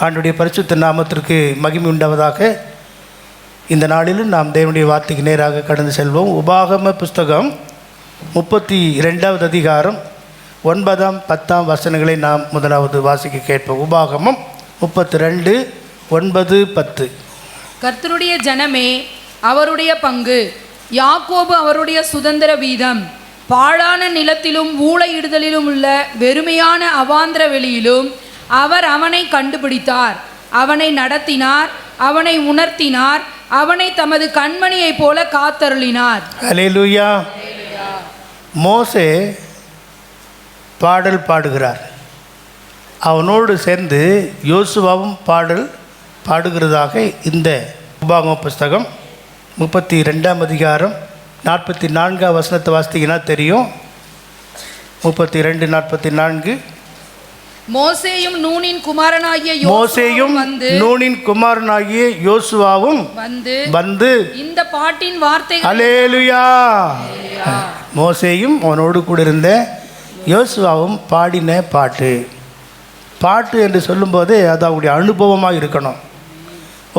ஆண்டுடைய பரிசுத்த நாமத்திற்கு மகிமை உண்டாவதாக. இந்த நாளிலும் நாம் தேவனுடைய வார்த்தைக்கு நேராக கடந்து செல்வோம். உபாகம புஸ்தகம் 32வது அதிகாரம் 9, 10 வசனங்களை நாம் முதலாவது வாசிக்க கேட்போம். உபாகமம் 32, 9, 10. கர்த்தருடைய ஜனமே அவருடைய பங்கு, யாக்கோபு அவருடைய சுதந்திர வீதம். பாழான நிலத்திலும் ஊளையிடுதலிலும் உள்ள வெறுமையான அவாந்திர வெளியிலும் அவர் அவனை கண்டுபிடித்தார், அவனை நடத்தினார், அவனை உணர்த்தினார், அவனை தமது கண்மணியைப் போல காத்தருளினார். அல்லேலூயா. மோசே பாடல் பாடுகிறார். அவனோடு சேர்ந்து யோசுவாவும் பாடல் பாடுகிறதாக இந்த உபாகம புஸ்தகம் 32ஆம் அதிகாரம் 44 வசனத்தை வாசித்தீங்கன்னா தெரியும். 32, 44. மோசேயும் நூனின் குமாரனாகிய யோசுவாவும் வந்து இந்த பாட்டின் வார்த்தைகள். அல்லேலூயா. மோசேயும் அவனோடு கூட இருந்த யோசுவாவும் பாடின பாட்டு என்று சொல்லும்போது அது அவருடைய அனுபவமாக இருக்கணும்.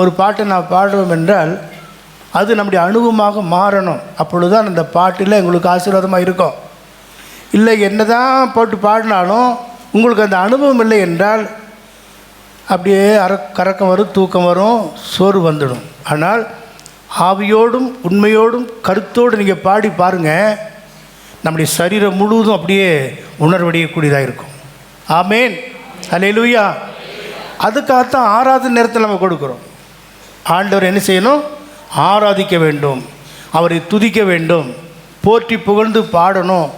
ஒரு பாட்டை நான் பாடுறோம் என்றால் அது நம்முடைய அனுபவமாக மாறணும். அப்பொழுதுதான் அந்த பாட்டில் எங்களுக்கு ஆசீர்வாதமாக இருக்கும். இல்லை என்ன தான் போட்டு பாடினாலும் உங்களுக்கு அந்த அனுபவம் இல்லை என்றால் அப்படியே கறக்கம் வரும், தூக்கம் வரும், சோறு வந்துடும். ஆனால் ஆவியோடும் உண்மையோடும் கருத்தோடு நீங்கள் பாடி பாருங்கள், நம்முடைய சரீரம் முழுவதும் அப்படியே உணர்வடையக்கூடியதாக இருக்கும். ஆமேன். அல்லேலூயா. அதுக்காகத்தான் ஆராதனை நேரத்தில் நம்ம கொடுக்குறோம். ஆண்டவர் என்ன செய்யணும்? ஆராதிக்க வேண்டும், அவரை துதிக்க வேண்டும், போற்றி புகழ்ந்து பாடணும்,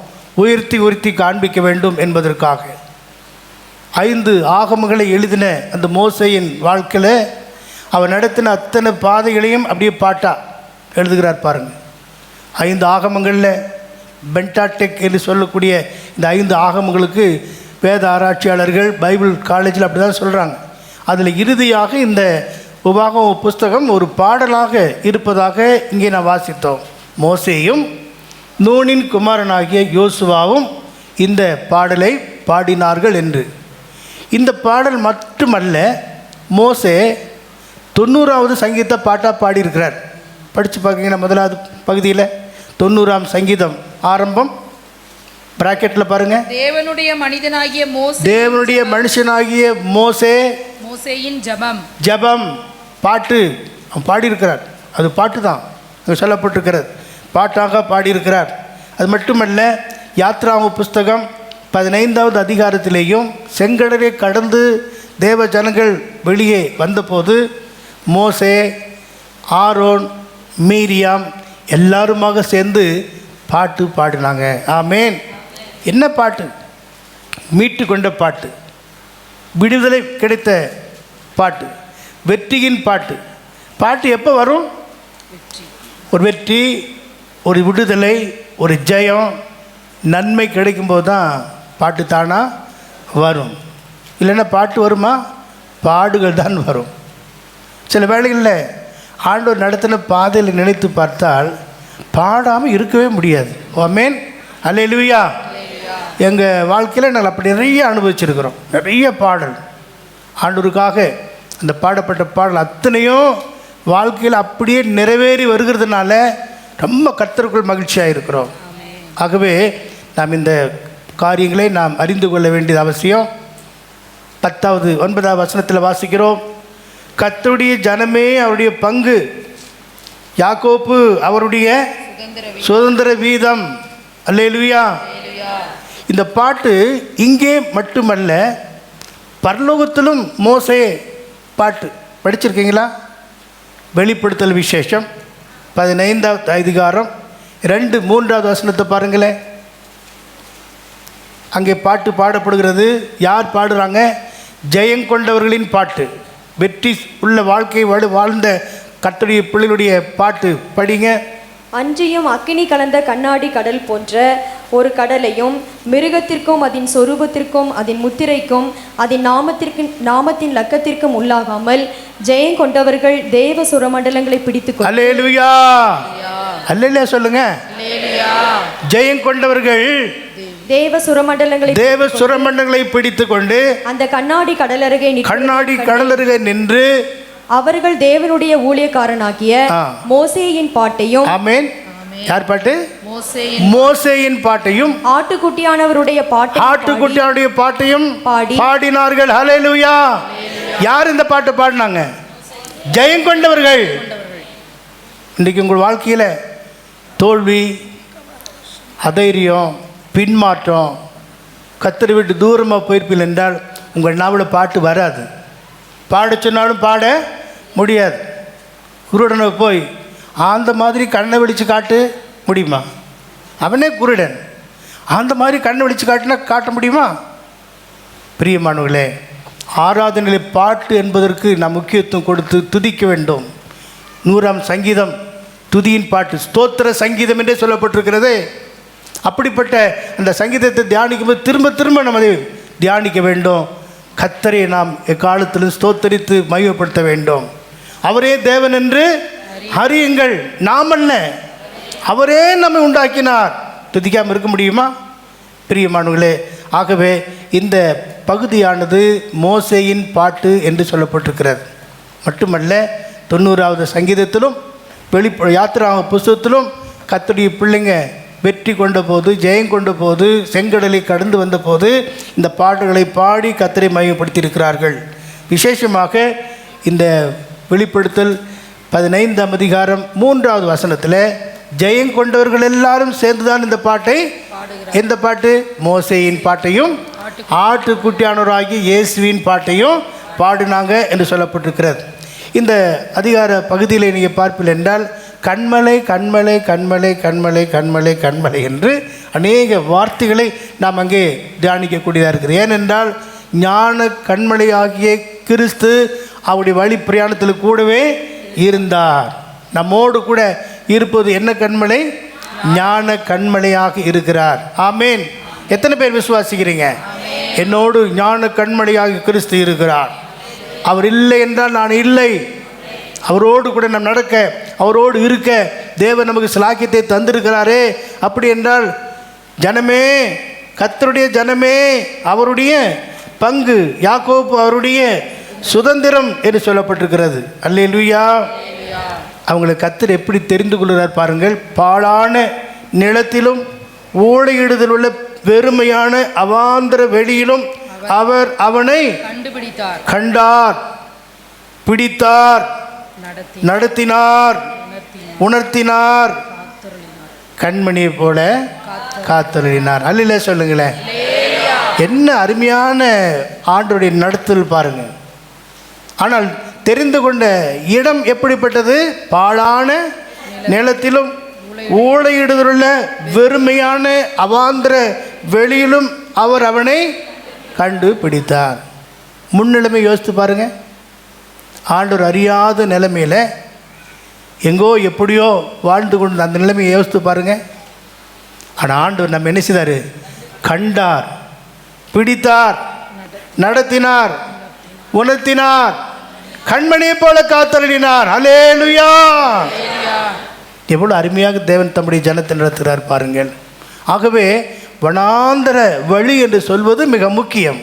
உயர்த்தி காண்பிக்க வேண்டும் என்பதற்காக 5 ஆகமங்களை எழுதின அந்த மோசேயின் வாழ்க்கையில் அவர் நடத்தின அத்தனை பாதைகளையும் அப்படியே பாட்டா எழுதுகிறார் பாருங்கள். 5 ஆகமங்களில் பென்டாடெக் என்று சொல்லக்கூடிய இந்த 5 ஆகமங்களுக்கு வேத ஆராய்ச்சியாளர்கள் பைபிள் காலேஜில் அப்படி தான் சொல்கிறாங்க. அதில் இறுதியாக இந்த உபாகம புஸ்தகம் ஒரு பாடலாக இருப்பதாக இங்கே நான் வாசித்தோம். மோசேயும் நூனின் குமாரனாகிய யோசுவாவும் இந்த பாடலை பாடினார்கள் என்று. இந்த பாடல் மட்டுமல்ல, மோசே 90வது சங்கீத பாட்டாக பாடியிருக்கிறார். படித்து பார்க்கிங்கன்னா முதலாவது பகுதியில் 90ஆம் சங்கீதம் ஆரம்பம், பிராக்கெட்டில் பாருங்கள், தேவனுடைய மனுஷனாகிய மோசேயின் ஜபம் பாட்டு அவன் பாடியிருக்கிறார். அது பாட்டு தான் அங்கே சொல்லப்பட்டிருக்கிறது, பாட்டாக பாடியிருக்கிறார். அது மட்டுமல்ல, யாத்ராம புஸ்தகம் 15வது அதிகாரத்திலேயும் செங்கடலை கடந்து தேவ ஜனங்கள் வெளியே வந்தபோது மோசே, ஆரோன், மீரியாம் எல்லாருமாக சேர்ந்து பாட்டு பாடினாங்க. ஆமேன். என்ன பாட்டு? மீட்டு கொண்ட பாட்டு, விடுதலை கிடைத்த பாட்டு, வெற்றியின் பாட்டு எப்போ வரும்? ஒரு வெற்றி, ஒரு விடுதலை, ஒரு ஜெயம், நன்மை கிடைக்கும்போது தான் பாட்டு தானாக வரும். இல்லைன்னா பாட்டு வருமா? பாடுகள் தான் வரும். சில வேளைகளில் ஆண்டவர் நடத்தின பாதையில் நினைத்து பார்த்தால் பாடாமல் இருக்கவே முடியாது. ஆமென். அல்லேலூயா. எங்கள் வாழ்க்கையில் நாங்கள் அப்படி நிறைய அனுபவிச்சிருக்கிறோம். நிறைய பாடல் ஆண்டவருக்காக அந்த பாடப்பட்ட பாடல் அத்தனையும் வாழ்க்கையில் அப்படியே நிறைவேறி வருகிறதுனால ரொம்ப கர்த்தருக்குள் மகிழ்ச்சியாக இருக்கிறோம். ஆகவே நாம் இந்த காரியங்களை நாம் அறிந்து கொள்ள வேண்டியது அவசியம். 10வது 9வது வசனத்தில் வாசிக்கிறோம், கர்த்தருடைய ஜனமே அவருடைய பங்கு, யாக்கோப்பு அவருடைய சுதந்திர வீதம். அல்லேலூயா. இந்த பாட்டு இங்கே மட்டுமல்ல, பரலோகத்திலும் மோசே பாட்டு படிச்சிருக்கீங்களா? வெளிப்படுத்தல் விசேஷம் 15வது அதிகாரம் 2, 3வது வசனத்தை பாருங்களேன். அங்கே பாட்டு பாடப்படுகிறது. யார் பாடுறாங்க? ஜெயங்கொண்டவர்களின் பாட்டு, வெற்றி உள்ள வாழ்க்கை வாழ்ந்த கர்த்தருடைய பிள்ளைகளுடைய பாட்டு படிங்க. அன்றியும் அக்கினி கலந்த கண்ணாடி கடல் போன்ற ஒரு கடலையும் மிருகத்திற்கும் அதன் சொரூபத்திற்கும் அதன் முத்திரைக்கும் அதன் நாமத்தின் லக்கத்திற்கும் உள்ளாகாமல் ஜெயம் கொண்டவர்கள் தேவ சுரமண்டலங்களை பிடித்து அல்லேலூயா. அல்லேலூயா சொல்லுங்க. ஜெயம் கொண்டவர்கள் தேவ சுரமண்டலங்களை பிடித்து கொண்டு அந்த கண்ணாடி கடலருகே நின்று அவர்கள் தேவனுடைய ஊழியக்காரனாகிய மோசேயின் பாட்டையும், ஆமென், யார் பாட்டு? மோசேயின் பாட்டையும் ஆட்டுக்குட்டியானவருடைய பாட்டையும் பாடினார்கள். ஹல்லேலூயா. யார் இந்த பாட்டு பாடினாங்க? ஜெயம் கொண்டவர்கள். இன்றைக்கு உங்கள் வாழ்க்கையில் தோல்வி, அதைரியம், பின்மாற்றம், கத்தரை விட்டு தூரமாக போயிருப்பீர்கள் என்றால் உங்கள் நாவலில் பாட்டு வராது. பாட சொன்னாலும் பாட முடியாது. குருடனை போய் அந்த மாதிரி கண்ணை வெளிச்சு காட்டு முடியுமா? அவனே குருடன். அந்த மாதிரி கண்ணை வெளிச்சு காட்டினா காட்ட முடியுமா? பிரியமானவர்களே, ஆராதனையில் பாட்டு என்பதற்கு நாம் முக்கியத்துவம் கொடுத்து துதிக்க வேண்டும். 100ஆம் சங்கீதம் துதியின் பாட்டு, ஸ்தோத்திர சங்கீதம் என்றே சொல்லப்பட்டிருக்கிறது. அப்படிப்பட்ட அந்த சங்கீதத்தை தியானிக்கும்போது திரும்ப திரும்ப நம்ம அதை தியானிக்க வேண்டும். கர்த்தரை நாம் எக்காலத்திலும் ஸ்தோத்தரித்து மகிமைப்படுத்த வேண்டும். அவரே தேவன் என்று அறியுங்கள். நாம் அல்ல, அவரே நம்மை உண்டாக்கினார். துதிக்காமல் இருக்க முடியுமா? பிரியமானவர்களே, ஆகவே இந்த பகுதியானது மோசேயின் பாட்டு என்று சொல்லப்பட்டிருக்கிறது. மட்டுமல்ல, 90வது சங்கீதத்திலும் யாத்திராக புஸ்தகத்திலும் கர்த்தருடைய பிள்ளைங்க வெற்றி கொண்ட போது, ஜெயம் கொண்ட போது, செங்கடலை கடந்து வந்த போது இந்த பாட்டுகளை பாடி கர்த்தரை மகிமைப்படுத்தியிருக்கிறார்கள். விசேஷமாக இந்த வெளிப்படுத்தல் 15ஆம் அதிகாரம் 3வது வசனத்தில் ஜெயம் கொண்டவர்கள் எல்லாரும் சேர்ந்துதான் இந்த பாட்டை, எந்த பாட்டு? மோசேயின் பாட்டையும் ஆட்டுக்குட்டியானவராகிய இயேசுவின் பாட்டையும் பாடினாங்க என்று சொல்லப்பட்டிருக்கிறது. இந்த அதிகார பகுதியில் நீங்கள் பார்ப்பீர்கள் என்றால் கண்மலை கண்மலை கண்மலை கண்மலை கண்மலை கண்மலை என்று அநேக வார்த்தைகளை நாம் அங்கே தியானிக்கக்கூடியதாக இருக்கிறது. ஏனென்றால் ஞான கண்மலை ஆகிய கிறிஸ்து அவருடைய வழி பிரயாணத்தில் கூடவே இருந்தார். நம்மோடு கூட இருப்பது என்ன கண்மலை? ஞான கண்மலையாக இருக்கிறார். ஆமேன். எத்தனை பேர் விசுவாசிக்கிறீங்க? என்னோடு ஞான கண்மலையாக கிறிஸ்து இருக்கிறார். அவர் இல்லை என்றால் நான் இல்லை. அவரோடு கூட நாம் நடக்க, அவரோடு இருக்க தேவன் நமக்கு சிலாக்கியத்தை தந்திருக்கிறாரே. அப்படி என்றால் ஜனமே, கர்த்தருடைய ஜனமே அவருடைய பங்கு, யாக்கோபு அவருடைய சுதந்திரம் என்று சொல்லப்பட்டிருக்கிறது. அல்லேலூயா. அவங்களை கர்த்தர் எப்படி தெரிந்து கொள்கிறார் பாருங்கள். பாழான நிலத்திலும் ஊழையிடுதல் உள்ள வெறுமையான அவாந்தர வெளியிலும் அவர் அவனை கண்டார், பிடித்தார், நடத்தினார், உணர்த்தினார், கண்மணியை போல காத்தருளினார். அல்லேலூயா சொல்லுங்களேன். என்ன அருமையான ஆண்டவருடைய நடத்தல் பாருங்க. ஆனால் தெரிந்து கொண்ட இடம் எப்படிப்பட்டது? பாழான நிலத்திலும் ஊழையிடுதலுள்ள வெறுமையான அவாந்திர வெளியிலும் அவர் அவனை கண்டுபிடித்தார். முன்னிலைமை யோசித்து பாருங்க. ஆண்டவர் அறியாத நிலைமையில் எங்கோ எப்படியோ வாழ்ந்து கொண்டு அந்த நிலைமையை யோசித்து பாருங்க. ஆனால் ஆண்டவர் நம்ம என்ன செய்தார்? கண்டார், பிடித்தார், நடத்தினார், உணர்த்தினார், கண்மணியை போல காத்தருளினார். அல்லேலூயா. எவ்வளோ அருமையாக தேவன் தம்முடைய ஜனத்தை நடத்துகிறார் பாருங்கள். ஆகவே வனாந்தர வழி என்று சொல்வது மிக முக்கியம்.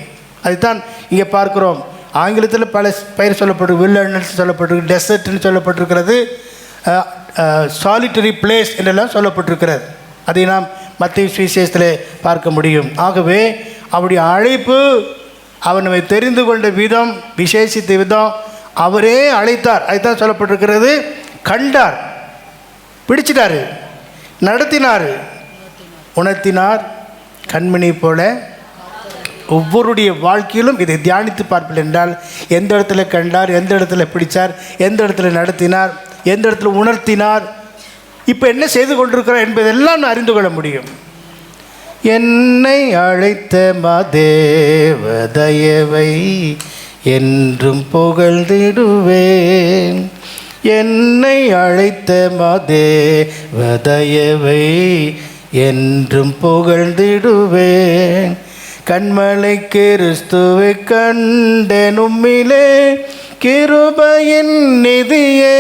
அதுதான் இங்கே பார்க்கிறோம். ஆங்கிலத்தில் பல பெயர் சொல்லப்பட்டிருக்கு. வில்லர்னஸ் சொல்லப்பட்டிருக்கு, டெசர்ட்னு சொல்லப்பட்டிருக்கிறது, சாலிட்டரி பிளேஸ் என்றெல்லாம் சொல்லப்பட்டிருக்கிறது. அதை நாம் மத்திய சுவிசேஷத்தில் பார்க்க முடியும். ஆகவே அவருடைய அழைப்பு, அவர் நம்மை தெரிந்து கொண்ட விதம், விசேஷித்த விதம், அவரே அழைத்தார். அதுதான் சொல்லப்பட்டிருக்கிறது. கண்டார், பிடிச்சிட்டார், நடத்தினார், உணர்த்தினார், கண்மணி போல. ஒவ்வொருடைய வாழ்க்கையிலும் இதை தியானித்து பார்ப்பீர்கள் என்றால் எந்த இடத்துல கண்டார், எந்த இடத்துல பிடித்தார், எந்த இடத்துல நடத்தினார், எந்த இடத்துல உணர்த்தினார், இப்போ என்ன செய்து கொண்டிருக்கிறார் என்பதெல்லாம் நான் அறிந்து கொள்ள முடியும். என்னை அழைத்த மாதேவ தயவை என்றும் புகழ்ந்திடுவேன். என்னை அழைத்த மாதேவ தயவை என்றும் புகழ்ந்திடுவேன். கண்மலை கிறிஸ்துவை கண்டேன் உம்மிலே கிருபையின் நிதியே.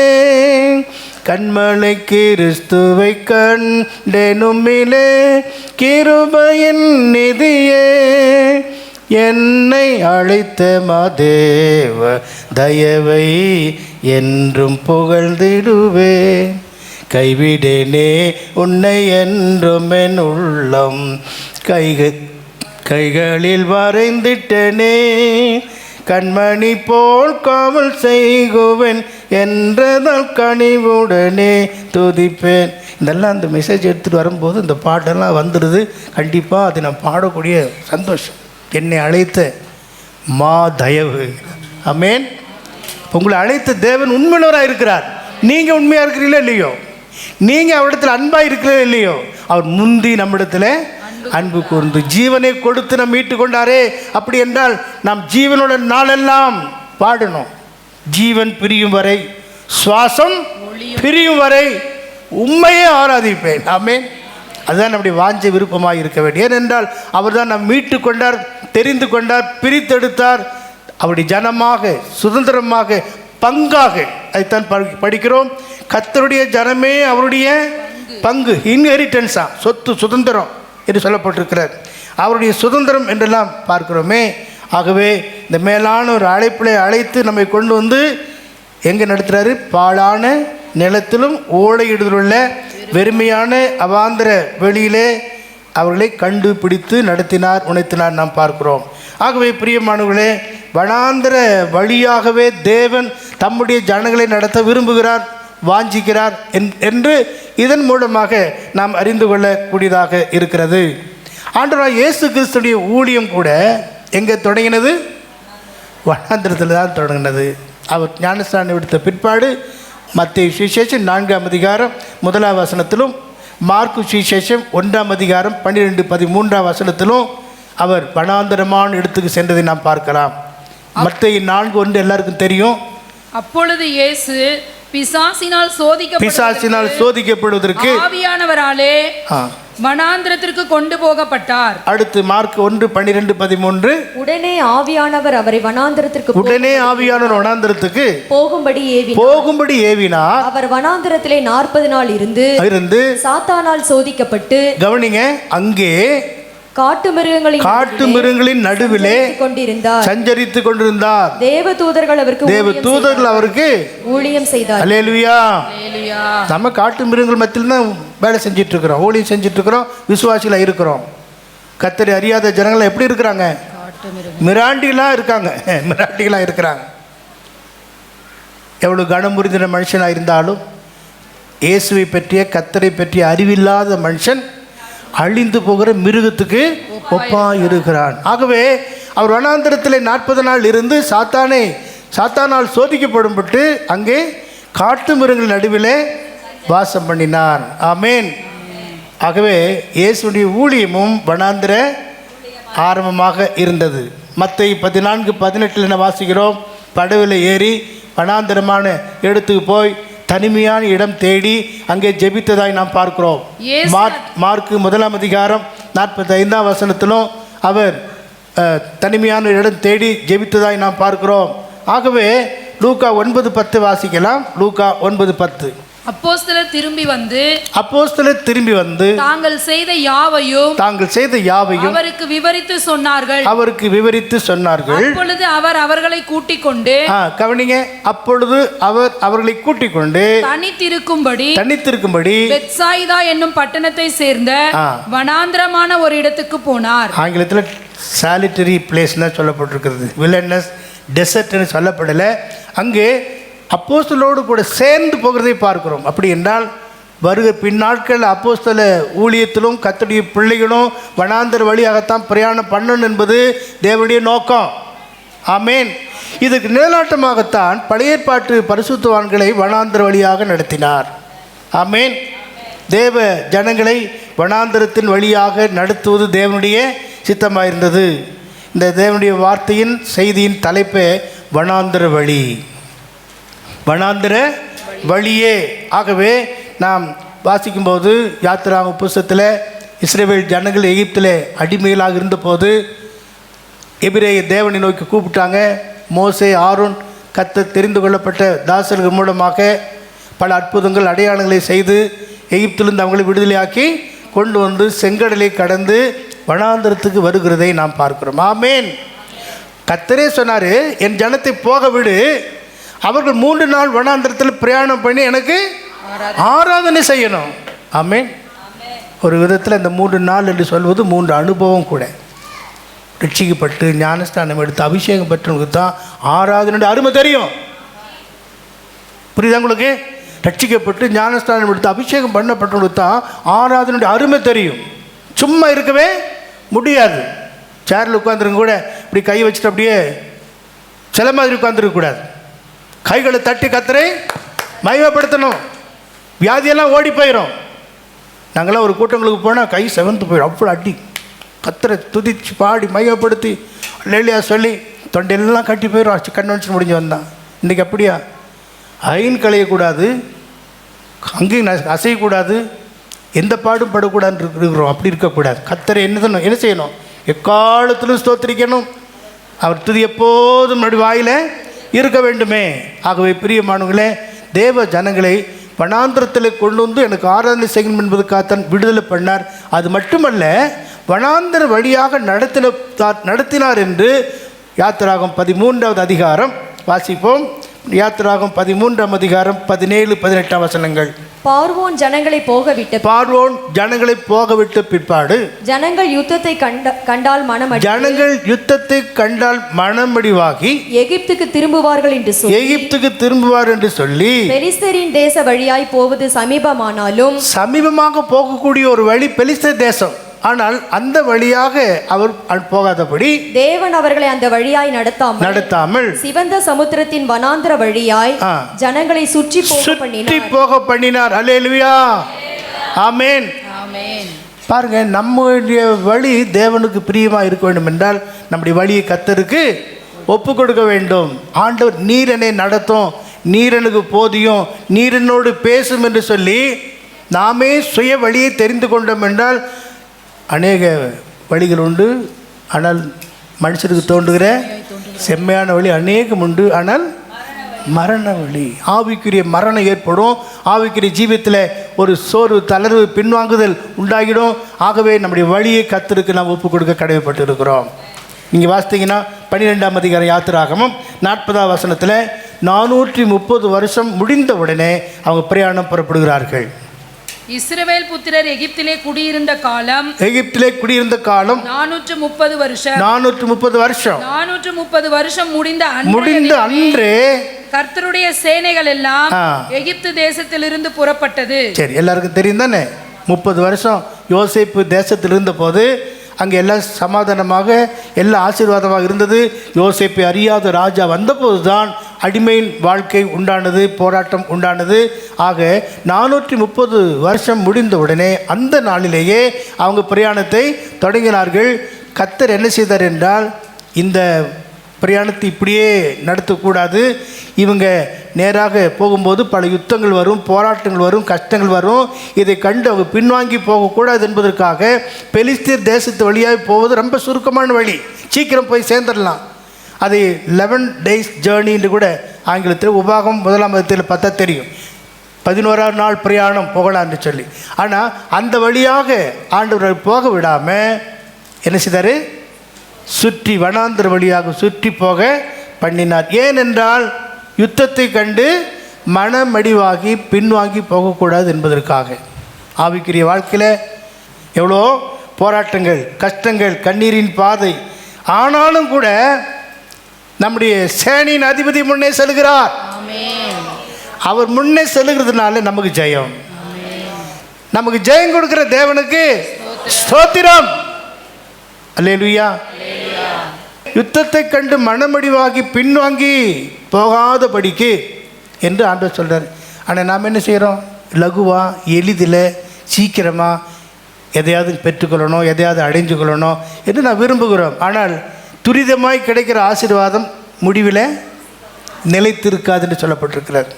கண்மலை கிறிஸ்துவை கண்டேனும்மிலே கிருபையின் நிதியே என்னை அழைத்த மாதேவ தயவை என்றும் புகழ்ந்திடுவேன். கைவிடேனே உன்னை என்றும் என் உள்ளம் கைகளில் வரைந்திட்டனே. கண்மணி போல் காவல் செய்குவேன் என்றதால் கனிவுடனே துதிப்பேன். இதெல்லாம் அந்த மெசேஜ் எடுத்துகிட்டு வரும்போது இந்த பாட்டெல்லாம் வந்துடுது. கண்டிப்பாக அது நான் பாடக்கூடிய சந்தோஷம். என்னை அழைத்த மா தயவு. ஆமென். உங்களை அழைத்த தேவன் உண்மையுள்ளவராக இருக்கிறார். நீங்கள் உண்மையாக இருக்கிறீங்களோ இல்லையோ, நீங்கள் அவரிடத்தில் அன்பாக இருக்கிறீங்களோ இல்லையோ, அவர் முந்தி நம்மிடத்தில் அன்பு கூர்ந்து ஜீவனை கொடுத்து நம்ம மீட்டு கொண்டாரே. அப்படி என்றால் நாம் ஜீவனோட நாளெல்லாம் பாடணும். ஜீவன் பிரியும் வரை, சுவாசம் பிரியும் வரை உண்மையே ஆராதிப்பேன். ஆமென். அதுதான் நம்முடைய வாஞ்ச விருப்பமாக இருக்க வேண்டும். ஏனென்றால் அவர் தான் நாம் மீட்டு கொண்டார், தெரிந்து கொண்டார், பிரித்தெடுத்தார். அவருடைய ஜனமாக, சுதந்திரமாக, பங்காக. அதைத்தான் படிக்கிறோம். கர்த்தருடைய ஜனமே அவருடைய பங்கு, இன்ஹெரிட்டன்ஸா, சொத்து, சுதந்திரம் என்று சொல்லப்பட்டிருக்கிறார். அவருடைய சுதந்திரம் என்றெல்லாம் பார்க்கிறோமே. ஆகவே இந்த மேலான ஒரு அழைப்பிலே அழைத்து நம்மை கொண்டு வந்து எங்கே நடத்துகிறாரு? பாழான நிலத்திலும் ஓலையிடுதலுள்ள வெறுமையான அவாந்திர வெளியிலே அவர்களை கண்டுபிடித்து நடத்தினார், உணர்த்தினார் நாம் பார்க்கிறோம். ஆகவே பிரியமானவர்களே, வனாந்திர வழியாகவே தேவன் தம்முடைய ஜனங்களை நடத்த விரும்புகிறார், வாஞ்சிக்கிறார் என்று இதன் மூலமாக நாம் அறிந்து கொள்ளக்கூடியதாக இருக்கிறது. ஆண்டவராகிய இயேசு கிறிஸ்துடைய ஊழியம் கூட எங்கே தொடங்கினது? வனாந்திரத்தில் தான் தொடங்கினது. அவர் ஞானஸ்நானம் எடுத்த பிற்பாடு மத்தேயு சுவிசேஷம் 4ஆம் அதிகாரம் 1ஆம் வசனத்திலும், மார்க்கு சுவிசேஷம் 1ஆம் அதிகாரம் 12-13ஆம் வசனத்திலும் அவர் வனாந்தரமான இடத்துக்கு சென்றதை நாம் பார்க்கலாம். மத்தேயு 4:1 எல்லாருக்கும் தெரியும். அப்பொழுது இயேசு பிசாசினால் சோதிக்கப்படுவதற்கு ஆவியானவராலே வனாந்திரத்திற்கு கொண்டு போகப்பட்டார். அடுத்து மார்க் 1:12-13. உடனே ஆவியானவர் அவரை வனாந்திரத்திற்கு போகும்படி ஏவினார். அவர் வனாந்திரத்திலே 40 நாள் இருந்து சாத்தானால் சோதிக்கப்பட்டு, கவனிங்க, அங்கே காட்டு மிருகங்களின் நடுவிலே சஞ்சரித்து கொண்டிருந்தார். தேவதூதர்கள் அவருக்கு ஊழியம் செய்தார். அல்லேலூயா. நம்ம காட்டு மிருகங்கள் மத்தியில் தான் வேலை செஞ்சிட்டு இருக்கிறோம், ஊழியம் செஞ்சிட்டு இருக்கிறோம், விசுவாசிகளா இருக்கிறோம். கர்த்தரை அறியாத ஜனங்கள் எப்படி இருக்கிறாங்க? மிராண்டிகளா இருக்கிறாங்க. எவ்வளவு கனமுறிந்த மனுஷனாக இருந்தாலும் இயேசுவை பற்றிய, கர்த்தரை பற்றிய அறிவில்லாத மனுஷன் அழிந்து போகிற மிருகத்துக்கு ஒப்பாய் இருக்கிறான். ஆகவே அவர் வனாந்திரத்தில் 40 நாள் இருந்து சாத்தானால் சோதிக்கப்படும்பட்டு அங்கே காட்டு மிருகங்கள் நடுவிலே வாசம் பண்ணினார். ஆமேன். ஆகவே இயேசுடைய ஊழியமும் வனாந்திர ஆரம்பமாக இருந்தது. மத்தேயு 14:18 என்ன வாசிக்கிறோம்? படவில் ஏறி வனாந்திரமான இடத்துக்கு போய் தனிமையான இடம் தேடி அங்கே ஜெபித்ததாய் நாம் பார்க்கிறோம். மார்க்கு 1ஆம் அதிகாரம் 45ஆம் வசனத்திலும் அவர் தனிமையான இடம் தேடி ஜெபித்ததாய் நாம் பார்க்கிறோம். ஆகவே லூக்கா 9:10 வாசிக்கலாம். லூக்கா 9:10. அப்போஸ்தலர் திரும்பி வந்து தாங்கள் செய்த யாவையும் அவருக்கு விவரித்து சொன்னார்கள். அப்பொழுது அவர் அவர்களை கூட்டிக் கொண்டு, கவனிங்க, அப்பொழுது அவர் அவர்களை கூட்டிக் கொண்டு தனித்திருக்கும்படி பெத்சாயிதா என்னும் பட்டணத்தை சேர்ந்த வனாந்திரமான ஒரு இடத்துக்கு போனார். ஆங்கிலத்தில் சாலிட்டரி பிளேஸ்னா சொல்லப்பட்டிருக்கிறது, வில்லனஸ் டெசர்ட்னு சொல்லப்படலை. அங்கே அப்போஸ்தலரோடு கூட சேர்ந்து போகிறதை பார்க்கிறோம். அப்படி என்றால் வருகிற பின்னாட்கள் அப்போஸ்தல ஊழியத்திலும் கர்த்தருடைய பிள்ளைகளும் வனாந்தர வழியாகத்தான் பிரயாணம் பண்ணணும் என்பது தேவனுடைய நோக்கம். ஆமேன். இதுக்கு நிழலாட்டமாகத்தான் பழைய ஏற்பாட்டு பரிசுத்தவான்களை வனாந்தர வழியாக நடத்தினார். ஆமேன். தேவ ஜனங்களை வனாந்தரத்தின் வழியாக நடத்துவது தேவனுடைய சித்தமாயிருந்தது. இந்த தேவனுடைய வார்த்தையின் செய்தியின் தலைப்பே வனாந்தர வழி, வனாந்திர வழியே. ஆகவே நாம் வாசிக்கும்போது யாத்திராக புஸ்தகத்தில் இஸ்ரவேல் ஜனங்கள் எகிப்தில் அடிமைகளாக இருந்தபோது எபிரேய தேவனை நோக்கி கூப்பிட்டாங்க. மோசே, ஆரோன், கர்த்தர் தெரிந்து கொள்ளப்பட்ட தாசர்கள் மூலமாக பல அற்புதங்கள் அடையாளங்களை செய்து எகிப்திலிருந்து அவங்களை விடுதலையாக்கி கொண்டு வந்து செங்கடலை கடந்து வனாந்தரத்துக்கு வருகிறதை நாம் பார்க்கிறோம். ஆமேன். கர்த்தரே சொன்னார், என் ஜனத்தை போக விடு, அவர்கள் 3 நாள் வனாந்தரத்தில் பிரயாணம் பண்ணி எனக்கு ஆராதனை செய்யணும். ஆமேன். ஒரு விதத்தில் இந்த 3 நாள் என்று சொல்வது 3 அனுபவம் கூட. ரட்சிக்கப்பட்டு ஞானஸ்தானம் எடுத்து அபிஷேகம் பெற்றவங்களுக்கு தான் ஆராதனுடைய அருமை தெரியும். புரியுதா உங்களுக்கு? ரட்சிக்கப்பட்டு ஞானஸ்தானம் எடுத்து அபிஷேகம் பண்ணப்பட்டவங்களுக்கு தான் ஆராதனுடைய அருமை தெரியும். சும்மா இருக்கவே முடியாது. சேரில் உட்காந்துருங்க கூட இப்படி கை வச்சுட்டு அப்படியே சில மாதிரி உட்காந்துருக்கக்கூடாது. கைகளை தட்டி கர்த்தரை மகிமைப்படுத்தணும். வியாதியெல்லாம் ஓடி போயிடும். நாங்களாம் ஒரு கூட்டங்களுக்கு போனால் கை செவந்து போயிடும். அவ்வளோ அடி கர்த்தரை துதிச்சு பாடி மகிமைப்படுத்தி லேலியா சொல்லி தொண்டையெல்லாம் கட்டி போயிடும். கன்வென்ஷன் முடிஞ்சு வந்தான். இன்றைக்கி அப்படியா? ஐன் களையக்கூடாது, அங்கேயும் அசையக்கூடாது, எந்த பாடும் படக்கூடாதுன்னு இருக்கிறோம். அப்படி இருக்கக்கூடாது. கர்த்தரை என்ன செய்யணும்? எக்காலத்திலும் ஸ்தோத்திரிக்கணும். அவர் துதி எப்போதும் நடு வாயில் இருக்க வேண்டுமே. ஆகவே பிரியமானவர்களே, தேவ ஜனங்களை வனாந்திரத்தில் கொண்டு வந்து எனக்கு ஆராதனை செய்யணும் என்பதுக்காகத்தான் விடுதலை பண்ணார். அது மட்டுமல்ல, வனாந்திர வழியாக நடத்தினார் என்று யாத்திராகமம் 13வது அதிகாரம் வாசிப்போம். யாத்திராகமம் 13ஆம் அதிகாரம் 17-18 வசனங்கள். பார்வோன் ஜனங்களை போக விட்ட பிற்பாடு ஜனங்கள் யுத்தத்தை கண்டால் மனமடிவாகி எகிப்துக்கு திரும்புவார்கள் என்று சொல்லி பெலிஸ்தரின் தேச வழியாய் போவது சமீபமாக போகக்கூடிய ஒரு வழி பெலிஸ்தர் தேசம். ஆனால் அந்த வழியாக அவர் போகாதபடி தேவன் அவர்களை அந்த வழியாய் நடத்தாமல் சிவந்த சமுத்திரத்தின் வனாந்திர வழியாய் ஜனங்களை சுற்றி போக பண்ணினார். அல்லேலூயா, ஆமென். பாருங்க, நம்முடைய வழி தேவனுக்கு பிரியமா இருக்க வேண்டும் என்றால் நம்முடைய வழியை கர்த்தருக்கு ஒப்பு கொடுக்க வேண்டும். ஆண்டவர் நீர் என்னை நடத்தும், நீர் எனக்கு போதியும், நீர் என்னோடு பேசும் என்று சொல்லி நாமே சுய வழியை தெரிந்து கொண்டோம் என்றால் அநேக வழிகள் உண்டு. ஆனால் மனுஷருக்கு தோன்றுகிற செம்மையான வழி அநேகம் உண்டு. ஆனால் மரண வழி, ஆவிக்குரிய மரணம் ஏற்படும். ஆவிக்குரிய ஜீவியத்தில் ஒரு சோர்வு, தளர்வு, பின்வாங்குதல் உண்டாகிடும். ஆகவே நம்முடைய வழியை கர்த்தருக்கு நாம் ஒப்பு கொடுக்க கடமைப்பட்டு இருக்கிறோம். நீங்கள் வாசித்தீங்கன்னா 12ஆம் அதிகாரம் யாத்திராகமம் 40ஆம் வசனத்தில் 430 வருஷம் முடிந்த உடனே அவங்க பிரயாணம் புறப்படுகிறார்கள். இஸ்ரவேல் புத்திரர் எகிப்திலே குடியிருந்த காலம் 430 வருஷம். 430 வருஷம் முடிந்த அன்றே கர்த்தருடைய சேனைகள் எல்லாம் எகிப்து தேசத்திலிருந்து புறப்பட்டது. சரி, எல்லாருக்கும் தெரியும் தானே? 30 வருஷம் யோசேப்பு தேசத்தில் இருந்த போது அங்கே எல்லாம் சமாதானமாக எல்லாம் ஆசீர்வாதமாக இருந்தது. யோசேப்பை அறியாத ராஜா வந்தபோது தான் அடிமையின் வாழ்க்கை உண்டானது, போராட்டம் உண்டானது. ஆக 430 வருஷம் முடிந்த உடனே அந்த நாளிலேயே அவங்க பிரயாணத்தை தொடங்கினார்கள். கர்த்தர் என்ன செய்தார் என்றால், இந்த பிரயாணத்தை இப்படியே நடத்தக்கூடாது. இவங்க நேராக போகும்போது பல யுத்தங்கள் வரும், போராட்டங்கள் வரும், கஷ்டங்கள் வரும். இதை கண்டு அவங்க பின்வாங்கி போகக்கூடாது என்பதற்காக பெலிஸ்தீர் தேசத்து வழியாக போவது ரொம்ப சுருக்கமான வழி, சீக்கிரம் போய் சேர்ந்துடலாம். அது 11 days ஜேர்னி என்று கூட ஆங்கிலத்தில் உபாகம் 1ஆம் அதிகாரத்தில் பார்த்தா தெரியும். 11ஆம் நாள் பிரயாணம் போகலான்னு சொல்லி. ஆனால் அந்த வழியாக ஆண்டவர் போக விடாமல் என்ன செய்தார்? சுற்றி வனாந்திர வழியாக சுற்றி போக பண்ணினார். ஏனென்றால் யுத்தத்தை கண்டு மனமடிவாகி பின்வாங்கி போகக்கூடாது என்பதற்காக. ஆவிக்குரிய வாழ்க்கையில் எவ்வளோ போராட்டங்கள், கஷ்டங்கள், கண்ணீரின் பாதை. ஆனாலும் கூட நம்முடைய சேனையின் அதிபதி முன்னே செல்கிறார். அவர் முன்னே செல்கிறதுனால நமக்கு ஜெயம். நமக்கு ஜெயம் கொடுக்கிற தேவனுக்கு ஸ்தோத்திரம். அல்லேலூயா. யுத்தத்தை கண்டு மனமடிவாகி பின்வாங்கி போகாதபடிக்கு என்று ஆண்டவர் சொல்கிறார். ஆனால் நாம் என்ன செய்கிறோம்? லகுவா, எளிதில், சீக்கிரமாக எதையாவது பெற்றுக்கொள்ளணும், எதையாவது அடைஞ்சு கொள்ளணும் என்று நான் விரும்புகிறோம். ஆனால் துரிதமாய் கிடைக்கிற ஆசீர்வாதம் முடிவில் நிலைத்திருக்காது என்று சொல்லப்பட்டிருக்கிறார்.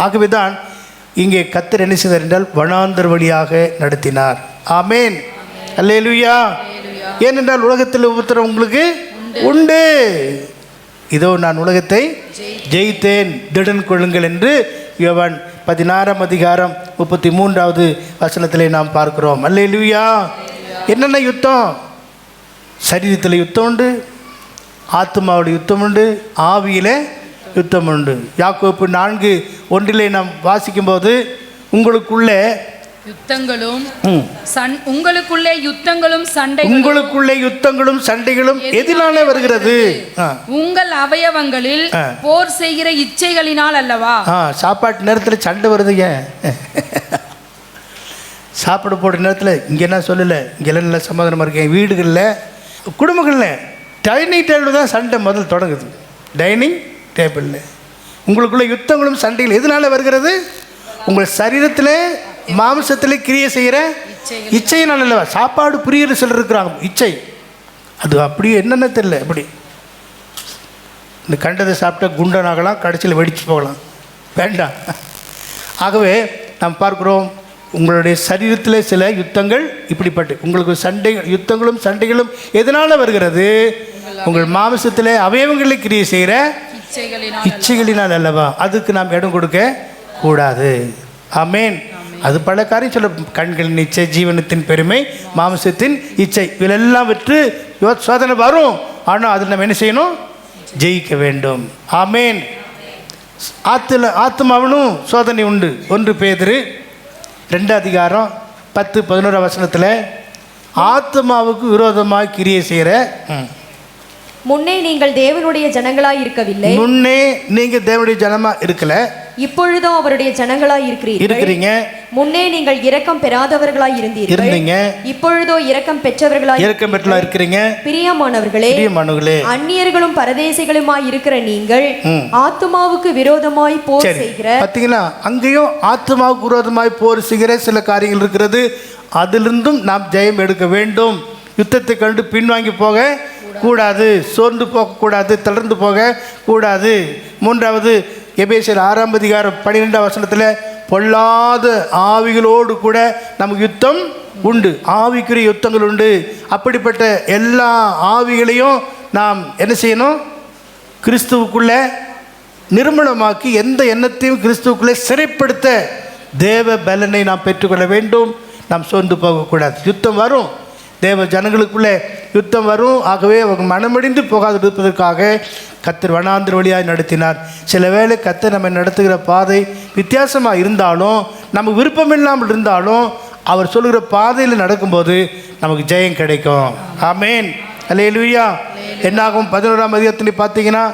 ஆகவே தான் இங்கே கர்த்தர் என்ன செய்தார் என்றால் வனாந்தர வழியாக நடத்தினார். ஆமேன், அல்லேலூயா. ஏனென்றால் உலகத்தில் உபத்திரம் உங்களுக்கு உண்டு. இதோ நான் உலகத்தை ஜெயித்தேன், திடன் கொள்ளுங்கள் என்று யோவான் 16ஆம் அதிகாரம் 33வது வசனத்திலே நாம் பார்க்கிறோம். அல்லேலூயா. என்னென்ன யுத்தம்? சரீரத்தில் யுத்தம் உண்டு, ஆத்மாவோட யுத்தம் உண்டு, ஆவியிலே யுத்தம் உண்டு. யாக்கோப்பு 4:1 நாம் வாசிக்கும்போது உங்களுக்குள்ளே யுத்தங்களும் உங்களுக்குள்ளே யுத்தங்களும் சண்டைகளும் உங்களுக்குள்ளே யுத்தங்களும் சண்டைகளும் எதினாலே வருகிறது? உங்கள் அவயவங்களில் போர் செய்கிற இச்சைகளினால் அல்லவா? சாப்பாட்டு நேரத்தில் சண்டை வருதுங்க. சாப்பாடு போடுற நேரத்தில் இங்கே என்ன சொல்லலை, இங்கெல்லாம் நல்லா சமாதானமாக இருக்கேன். வீடுகளில் குடும்பங்களில் டைனிங் டேபிள் தான் சண்டை முதல் தொடங்குது. டைனிங் டேபிளில் உங்களுக்குள்ள யுத்தங்களும் சண்டைகள் எதனால வருகிறது? உங்கள் சரீரத்தில் மாம்சத்தில் கிரியை செய்கிற இச்சையினால் அல்லவா? சாப்பாடு புரியுற சிலர் இருக்கிறாங்க, இச்சை அது அப்படியே என்னென்ன தெரியல. எப்படி இந்த கண்டதை சாப்பிட்டா குண்டனாகலாம், கடைசியில் வெடிச்சு போகலாம், வேண்டாம். ஆகவே நாம் பார்க்குறோம் உங்களுடைய சரீரத்தில் சில யுத்தங்கள் இப்படிப்பட்டு உங்களுக்கு யுத்தங்களும் சண்டைகளும் எதனால் வருகிறது? உங்கள் மாம்சத்தில் அவயவங்களில் கிரியை செய்கிற இச்சைகளினால் அல்லவா? அதுக்கு நாம் இடம் கொடுக்க கூடாது. ஆமேன். அது பல காரியம் சொல்ல, கண்களின் இச்சை, ஜீவனத்தின் பெருமை, மாம்சத்தின் இச்சை, இவெல்லாம் விட்டு சோதனை வரும். ஆனால் அதில் நம்ம என்ன செய்யணும்? ஜெயிக்க வேண்டும். ஆமேன். ஆத்மாவனும் சோதனை உண்டு. 1 பேதுரு 2 அதிகாரம் 10-11 வசனத்தில் ஆத்மாவுக்கு விரோதமாக கிரியை செய்கிற முன்னே நீங்கள் தேவனுடைய ஜனங்களாய் இருக்கவில்லை. முன்னே நீங்க தேவனுடைய ஜனமா இருக்கல, இப்பொழுதும் அவருடைய ஜனங்களாய் இருக்கிறீங்க. முன்னே நீங்கள் இரக்கம் பெறாதவர்களாய் இருந்தீங்க, இப்பொழுதோ இரக்கம் பெற்றவர்களாய் இருக்கிறீங்க. பிரியமானவர்களே, அந்நியர்களும் பரதேசிகளுமாய் இருக்கிற நீங்கள் ஆத்மாவுக்கு விரோதமாய் போர் செய்கிற, பாத்தீங்களா, அங்கேயும் ஆத்மாவுக்கு விரோதமாய் போர் செய்கிற சில காரியங்கள் இருக்கிறது. அதிலிருந்தும் நாம் ஜெயம் எடுக்க வேண்டும். யுத்தத்தை கண்டு பின்வாங்கி போக கூடாது, சோர்ந்து போகக்கூடாது, தளர்ந்து போக கூடாது. 3வது எபேசியர் 6ஆம் அதிகாரம் 12ஆம் வசனத்தில் பொல்லாத ஆவிகளோடு கூட நமக்கு யுத்தம் உண்டு, ஆவிக்குரிய யுத்தங்கள் உண்டு. அப்படிப்பட்ட எல்லா ஆவிகளையும் நாம் என்ன செய்யணும்? கிறிஸ்துவுக்குள்ளே நிர்மூலமாக்கி எந்த எண்ணத்தையும் கிறிஸ்துவுக்குள்ளே சிறைப்படுத்த தேவ பலனை நாம் பெற்றுக்கொள்ள வேண்டும். நாம் சோர்ந்து போகக்கூடாது. யுத்தம் வரும், தேவ ஜனங்களுக்குள்ளே யுத்தம் வரும். ஆகவே அவங்க மனமடிந்து போகாது இருப்பதற்காக கர்த்தர் வனாந்திர வழியாக நடத்தினார். சில வேளை கர்த்தர் நம்ம நடத்துகிற பாதை வித்தியாசமாக இருந்தாலும், நமக்கு விருப்பம் இல்லாமல் இருந்தாலும், அவர் சொல்லுகிற பாதையில் நடக்கும்போது நமக்கு ஜெயம் கிடைக்கும். ஆமேன். அல்லேலூயா. என்னாகும் 11ஆம் அதிகாரத்தில் பார்த்தீங்கன்னா,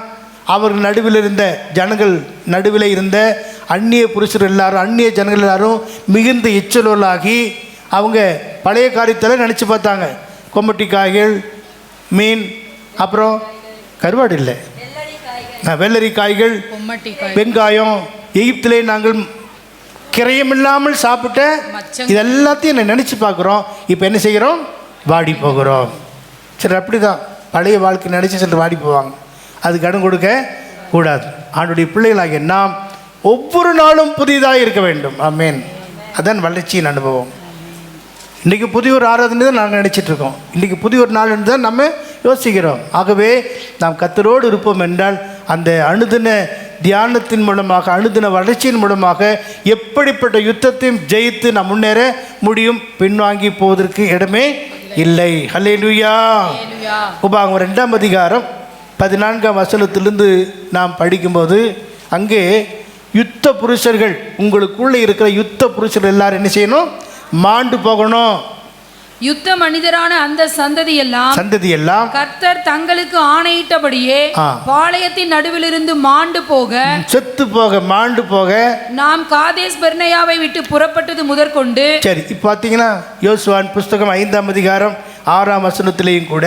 அவர்கள் நடுவில் இருந்த ஜனங்கள் நடுவில் இருந்த அந்நிய புருஷர் எல்லாரும், அந்நிய ஜனங்கள் எல்லாரும் மிகுந்த எச்சலோலாகி அவங்க பழைய காரியத்தில் நினச்சி பார்த்தாங்க. கொம்பட்டி காய்கள், மீன், அப்புறம் கருவாடு இல்லை, வெள்ளரி காய்கள், வெங்காயம், எகிப்திலே நாங்கள் கிரயமில்லாமல் சாப்பிட்ட இது எல்லாத்தையும் நினச்சி பார்க்குறோம். இப்போ என்ன செய்கிறோம்? வாடி போகிறோம். சரி, அப்படி தான் பழைய வாழ்க்கை நினச்சி சிலர் வாடி போவாங்க. அதுக்கு இடம் கொடுக்க கூடாது. ஆண்டுடைய பிள்ளைகளாகிய நாம் ஒவ்வொரு நாளும் புதிதாக இருக்க வேண்டும். ஆமேன். அதான் வளர்ச்சியின் அனுபவம். இன்றைக்கி புதிய ஒரு ஆராதனை தான் நாங்கள் நினச்சிட்ருக்கோம். இன்றைக்கி புதிய ஒரு நாள் தான் நம்ம யோசிக்கிறோம். ஆகவே நாம் கர்த்தரோடு இருப்போம் என்றால் அந்த அனுதின தியானத்தின் மூலமாக, அனுதின வளர்ச்சியின் மூலமாக எப்படிப்பட்ட யுத்தத்தையும் ஜெயித்து நாம் முன்னேற முடியும். பின்வாங்கி போவதற்கு இடமே இல்லை. ஹல்லேலூயா. உபாகமம் 2ஆம் அதிகாரம் 14ஆம் வசனத்திலிருந்து நாம் படிக்கும்போது அங்கே யுத்த புருஷர்கள், உங்களுக்குள்ளே இருக்கிற யுத்த புருஷர்கள் எல்லாரும் என்ன செய்யணும்? மாண்டு போகணும். யுத்த மனிதரான அந்த சந்ததி எல்லாம் கர்த்தர் தங்களுக்கு ஆணையிட்டபடியே பாளையத்தின் நடுவில் இருந்து மாண்டு போக, செத்து போக, மாண்டு போக நாம் காதேஸ் பர்னேயாவை விட்டு புறப்பட்டது முதற்கொண்டு. சரி, இப்போ பார்த்தீங்கன்னா யோசுவாவின் புஸ்தகம் 5ஆம் அதிகாரம் 6ஆம் வசனத்திலேயும் கூட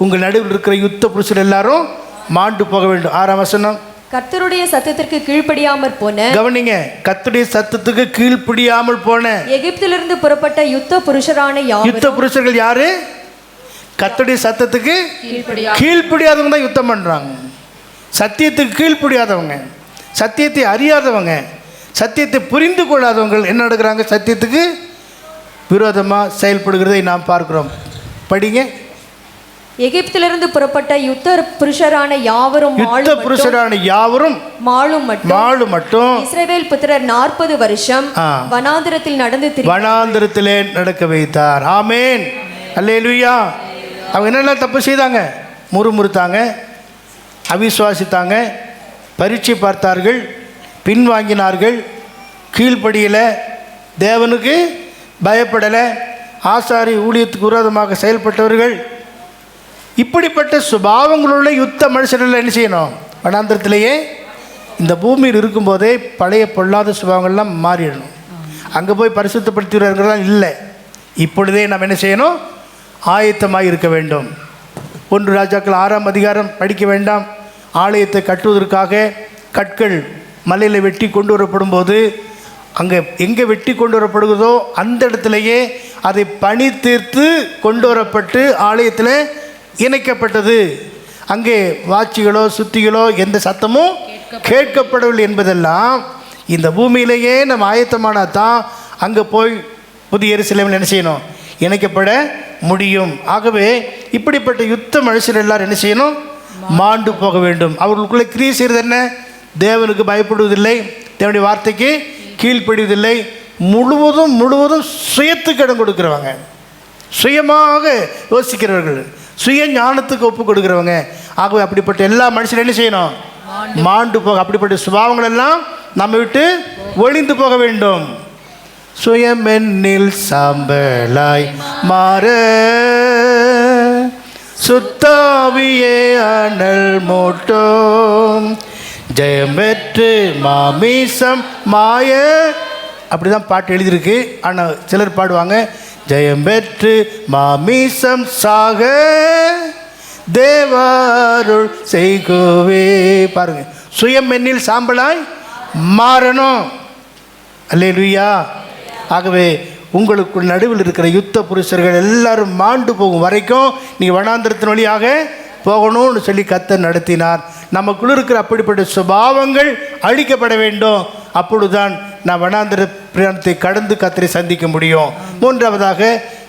உங்கள் நடுவில் இருக்கிற யுத்த புருஷர் எல்லாரும் மாண்டு போக வேண்டும். 6ஆம் வசனம், கர்த்தருடைய சத்தத்திற்கு கீழ்ப்படியாமல் போன, கவனிங்க, கர்த்தருடைய சத்தத்துக்கு கீழ்ப்படியாமல் போன எகிப்திலிருந்து புறப்பட்ட யுத்த புருஷரான யுத்த புருஷர்கள் யாரு? கர்த்தருடைய சத்தத்துக்கு கீழ்ப்படியாதவங்க தான் யுத்தம் பண்றாங்க. சத்தியத்துக்கு கீழ்ப்படியாதவங்க, சத்தியத்தை அறியாதவங்க, சத்தியத்தை புரிந்து கொள்ளாதவங்க என்ன நடக்கிறாங்க? சத்தியத்துக்கு விரோதமாக செயல்படுகிறதை நாம் பார்க்கிறோம். படிங்க. எகிப்திலிருந்து புறப்பட்ட யுத்த புருஷரான யாவரும் மாளும் மட்டும் இஸ்ரவேல் புத்திரர் 40 வருஷம் வனாந்திரத்திலே நடக்க வைத்தார். ஆமென், அல்லேலூயா. அவங்க என்னென்ன தப்பு செய்தாங்க? முறுமுறுத்தாங்க, அவிசுவாசித்தாங்க, பரீட்சை பார்த்தார்கள், பின்வாங்கினார்கள், கீழ்ப்படியலை, தேவனுக்கு பயப்படலை, ஆசாரி ஊழியத்துக்கு விரோதமாக செயல்பட்டவர்கள். இப்படிப்பட்ட சுபாவங்களுள்ள யுத்த மனுஷர்கள் என்ன செய்யணும்? வனாந்திரத்திலேயே இந்த பூமியில் இருக்கும்போதே பழைய பொல்லாத சுபாவங்கள்லாம் மாறிடணும். அங்கே போய் பரிசுத்தப்படுத்துகிறவர்கள்லாம் இல்லை. இப்பொழுதே நாம் என்ன செய்யணும்? ஆயத்தமாக இருக்க வேண்டும். 1 ராஜாக்கள் 6ஆம் அதிகாரம் படிக்க வேண்டாம். ஆலயத்தை கட்டுவதற்காக கற்கள் மலையில் வெட்டி கொண்டு வரப்படும் போது அங்கே எங்கே வெட்டி கொண்டு வரப்படுகிறதோ அந்த இடத்துலையே அதை பனி தீர்த்து கொண்டு வரப்பட்டு ஆலயத்தில் இணைக்கப்பட்டது. அங்கே வாட்சிகளோ சுத்திகளோ எந்த சத்தமும் கேட்கப்படவில்லை என்பதெல்லாம் இந்த பூமியிலேயே நம்ம ஆயத்தமானால் தான் அங்கே போய் புதிய எருசலேமில் என்ன செய்யணும்? இணைக்கப்பட முடியும். ஆகவே இப்படிப்பட்ட யுத்த மனுஷர் எல்லாரும் என்ன செய்யணும்? மாண்டு போக வேண்டும். அவர்களுக்குள்ளே கிரியை செய்கிறது என்ன? தேவனுக்கு பயப்படுவதில்லை, தேவனுடைய வார்த்தைக்கு கீழ்ப்படிவதில்லை, முழுவதும் சுயத்துக்கு இடம் கொடுக்குறவங்க, சுயமாக யோசிக்கிறவர்கள், சுய ஞானத்துக்கு ஒப்பு கொடுக்குறவங்க. ஆகவே அப்படிப்பட்ட எல்லா மனுஷரும் என்ன செய்யணும்? மாண்டு போக. அப்படிப்பட்ட சுபாவங்கள் எல்லாம் நம்ம விட்டு ஒளிந்து போக வேண்டும். சுயமென்னில் சாம்பலாய் மாற சுத்தாவியே அனல் மூட்டும் ஜெயம் பெற்று மாமிசம் மாய. அப்படிதான் பாட்டு எழுதியிருக்கு. ஆனால் சிலர் பாடுவாங்க, ஜெயம் பெற்று மாமிசம் சாக தேவாருள் செய்குவே. பாருங்க, சுயமென்னில் சாம்பலாய் மாறணும். அல்லேலூயா. ஆகவே உங்களுக்கு நடுவில் இருக்கிற யுத்த புருஷர்கள் எல்லாரும் மாண்டு போகும் வரைக்கும் நீங்கள் வனாந்திரத்தின் வழியாக போகணும்னு சொல்லி கர்த்தர் நடத்தினார். நமக்குள்ள இருக்கிற அப்படிப்பட்ட சுபாவங்கள் அழிக்கப்பட வேண்டும். அப்பொழுதுதான் நான் வனாந்திர பிரயாணத்தை கடந்து கர்த்தரை சந்திக்க முடியும். 3ஆவதாக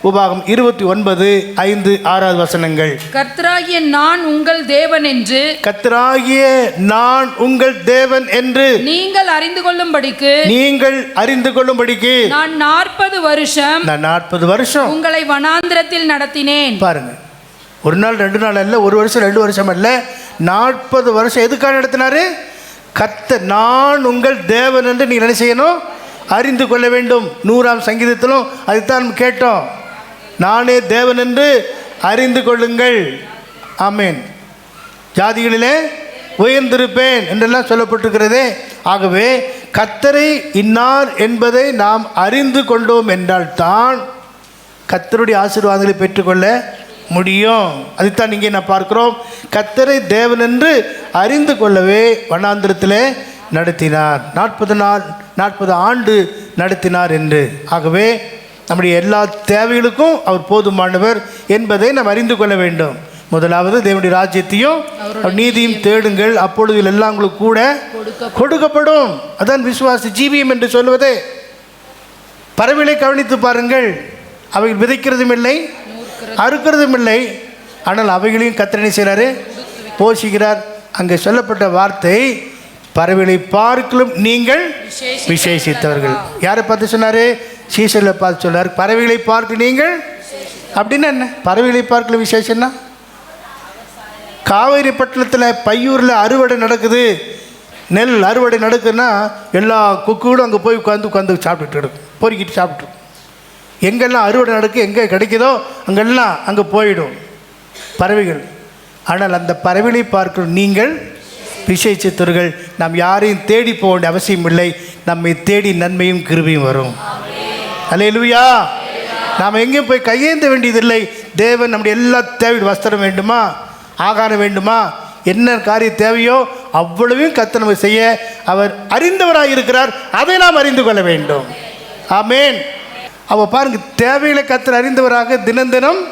உபாகம் 29:5-6 வசனங்கள். கர்த்தராகிய நான் உங்கள் தேவன் என்று, கர்த்தராகிய நான் உங்கள் தேவன் என்று நீங்கள் அறிந்து கொள்ளும்படிக்கு நான் 40 வருஷம் உங்களை வனாந்திரத்தில் நடத்தினேன். பாருங்க, 1 நாள் 2 நாள் அல்ல, 1 வருஷம் 2 வருஷம் அல்ல, 40 வருஷம். எதுக்காக நடத்தினாரு? கர்த்தர் நான் உங்கள் தேவன் என்று நீங்கள் என்ன செய்யணும்? அறிந்து கொள்ள வேண்டும். 100ஆம் சங்கீதத்திலும் அதுதான் கேட்டோம், நானே தேவன் என்று அறிந்து கொள்ளுங்கள். ஆமேன். ஜாதிகளிலே உயர்ந்திருப்பேன் என்றெல்லாம் சொல்லப்பட்டிருக்கிறதே. ஆகவே கர்த்தரை இன்னார் என்பதை நாம் அறிந்து கொண்டோம் என்றால்தான் கர்த்தருடைய ஆசீர்வாதங்களை பெற்றுக்கொள்ள முடியும். அதுதான் இங்கே நான் பார்க்கிறோம். கர்த்தரை தேவன் என்று அறிந்து கொள்ளவே வனாந்திரத்திலே நடத்தினார். 40 ஆண்டு நடத்தினார் என்று. ஆகவே நம்முடைய எல்லா தேவைகளுக்கும் அவர் போதுமானவர் என்பதை நாம் அறிந்து கொள்ள வேண்டும். முதலாவது தேவனுடைய ராஜ்யத்தையும் நீதியும் தேடுங்கள், அப்பொழுது எல்லாம் உங்களுக்கு கூட கொடுக்கப்படும். அதான் விசுவாச ஜீவியம் என்று சொல்வது. பறவைகளை கவனித்து பாருங்கள், அவைகள் விதைக்கிறதும் இல்லை, அறுக்கிறதும் இல்லை, ஆனால் அவைகளையும் கர்த்தர் செய்கிறாரு, போஷிக்கிறார். அங்கே சொல்லப்பட்ட வார்த்தை, பறவைகளை பார்க்கலும் நீங்கள் விசேஷித்தவர்கள். யாரை பார்த்து சொன்னார்? சீசர்களை பார்த்து சொன்னார், பறவைகளை பார்க்க நீங்கள். அப்படின்னா என்ன? பறவைகளை பார்க்கல விசேஷம்னா, காவேரி பட்டணத்தில் பையூரில் அறுவடை நடக்குது, நெல் அறுவடை நடக்குதுன்னா எல்லா குக்கூடும் அங்கே போய் உட்காந்து சாப்பிட்டுட்டு இருக்கும், பொறுக்கிட்டு சாப்பிட்டு. எங்கெல்லாம் அறுவடை நடக்கு, எங்கே கிடைக்குதோ அங்கெல்லாம் அங்கே போயிடும் பறவைகள். ஆனால் அந்த பறவைகளை பார்க்கிற நீங்கள் விசேஷித்தவர்கள். நாம் யாரையும் தேடி போக வேண்டிய அவசியம் இல்லை, நம்மை தேடி நன்மையும் கிருபையும் வரும். அல்லேலூயா. நாம் எங்கேயும் போய் கையேந்த வேண்டியதில்லை. தேவன் நம்முடைய எல்லா தேவையும், வஸ்திரம் வேண்டுமா, ஆகாரம் வேண்டுமா, என்ன காரியம் தேவையோ அவ்வளவையும் கர்த்தர் நம்ம செய்ய அவர் அறிந்தவராக இருக்கிறார். அதை நாம் அறிந்து கொள்ள வேண்டும். ஆமேன். அவ பாருங்க, தேவைகளை கர்த்தர் அறிந்தவராக தினம்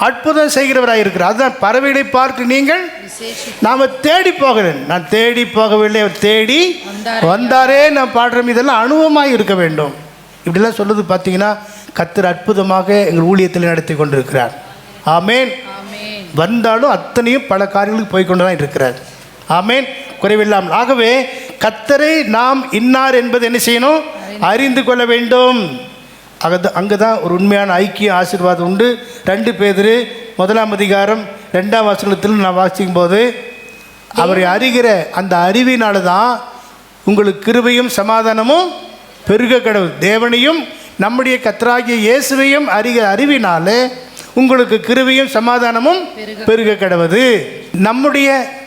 அற்புதம் செய்கிறவராக இருக்கிறார். அதுதான் பறவைகளை பார்த்து நீங்கள். நாம் தேடி போகிறேன், நான் தேடி போகவில்லை, அவர் தேடி வந்தாரே நாம் பாடுறோம். இதெல்லாம் அனுபவமாக இருக்க வேண்டும். இப்படிலாம் சொல்லுது பார்த்தீங்கன்னா, கர்த்தர் அற்புதமாக எங்கள் ஊழியத்தில் நடத்தி கொண்டிருக்கிறார். ஆமேன். வந்தாலும் அத்தனையும் பல காரியங்களுக்கு போய்கொண்டு தான் இருக்கிறார். ஆமேன், குறைவில்லாமல். ஆகவே கர்த்தரை நாம் இன்னார் என்பது என்ன செய்யணும்? அறிந்து கொள்ள வேண்டும். அங்கே தான் ஒரு உண்மையான ஐக்கிய ஆசீர்வாதம் உண்டு. 2 பேதுரு 1:2 நான் வாசிக்கும் போது, அவரை அறிகிற அந்த அறிவினால தான் உங்களுக்கு கிருபையும் சமாதானமும் பெருக கடவுள். தேவனையும் நம்முடைய கர்த்தராகிய இயேசுவையும் அறிகிற அறிவினாலே உங்களுக்கு கிருபையும் சமாதானமும் பெருக கடவுது.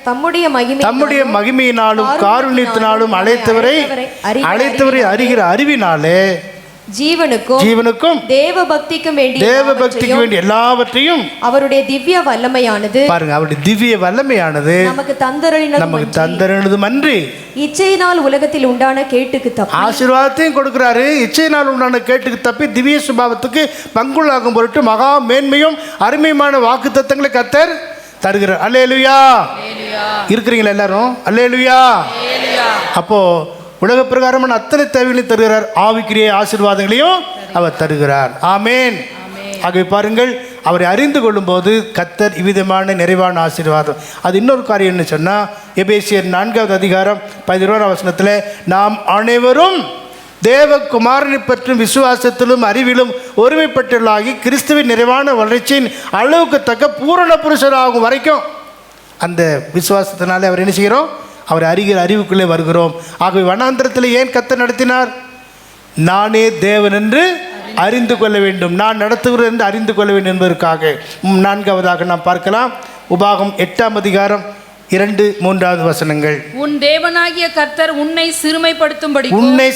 தம்முடைய மகிமையினாலும் காருண்யத்தினாலும் அழைத்தவரை அறிகிற அறிவினாலே ஜீவனுக்கும் தேவ பக்திக்கும் வேண்டிய எல்லாவற்றையும் அவருடைய திவ்ய வல்லமையானது, பாருங்க, அவருடைய திவ்ய வல்லமையானது நமக்கு தந்தருளினதும் அன்றி இச்சையினால் உலகத்தில் உண்டான கேட்டுக்கு தப்பி, ஆசீர்வாதத்தையும் கொடுக்கிறாரு. இச்சையினால் உண்டான கேட்டுக்கு தப்பி திவ்ய சுபாவத்துக்கு பங்குள்ளாகும் பொருட்டு மகா மேன்மையும் அருமையுமான வாக்குத்தத்தங்களை கர்த்தர் தருகிறார். அல்லேலூயா. இருக்கிறீங்களா எல்லாரும்? அல்லேலூயா. அப்போ உலக பிரகாரமான அத்தனை தேவைகளையும் தருகிறார். ஆவிக்குரிய ஆசீர்வாதங்களையும் அவர் தருகிறார். ஆமேன். ஆகவே பாருங்கள், அவரை அறிந்து கொள்ளும்போது கர்த்தர் இவ்விதமான நிறைவான ஆசீர்வாதம். அது இன்னொரு காரியம் என்ன சொன்னால், எபேசியர் 4:11 நாம் அனைவரும் தேவகுமாரனை பற்றும் விசுவாசத்திலும் அறிவிலும் ஒருமைப்பட்டுள்ளாகி கிறிஸ்துவின் நிறைவான வளர்ச்சியின் அளவுக்கு தக்க பூரண புருஷராகும் வரைக்கும் அந்த விசுவாசத்தினாலே அவர் என்ன செய்கிறோம்? அவர் அறிகிற அறிவுக்குள்ளே வருகிறோம். ஆகவே வனாந்திரத்தில் ஏன் கர்த்தர் நடத்தினார்? நானே தேவன் என்று அறிந்து கொள்ள வேண்டும், நான் நடத்துகிறேன் என்று அறிந்து கொள்ள வேண்டும் என்பதற்காக. 4வதாக நாம் பார்க்கலாம், உபாகம் 8:2-3 உன் தேவனாகிய கர்த்தர் உன்னை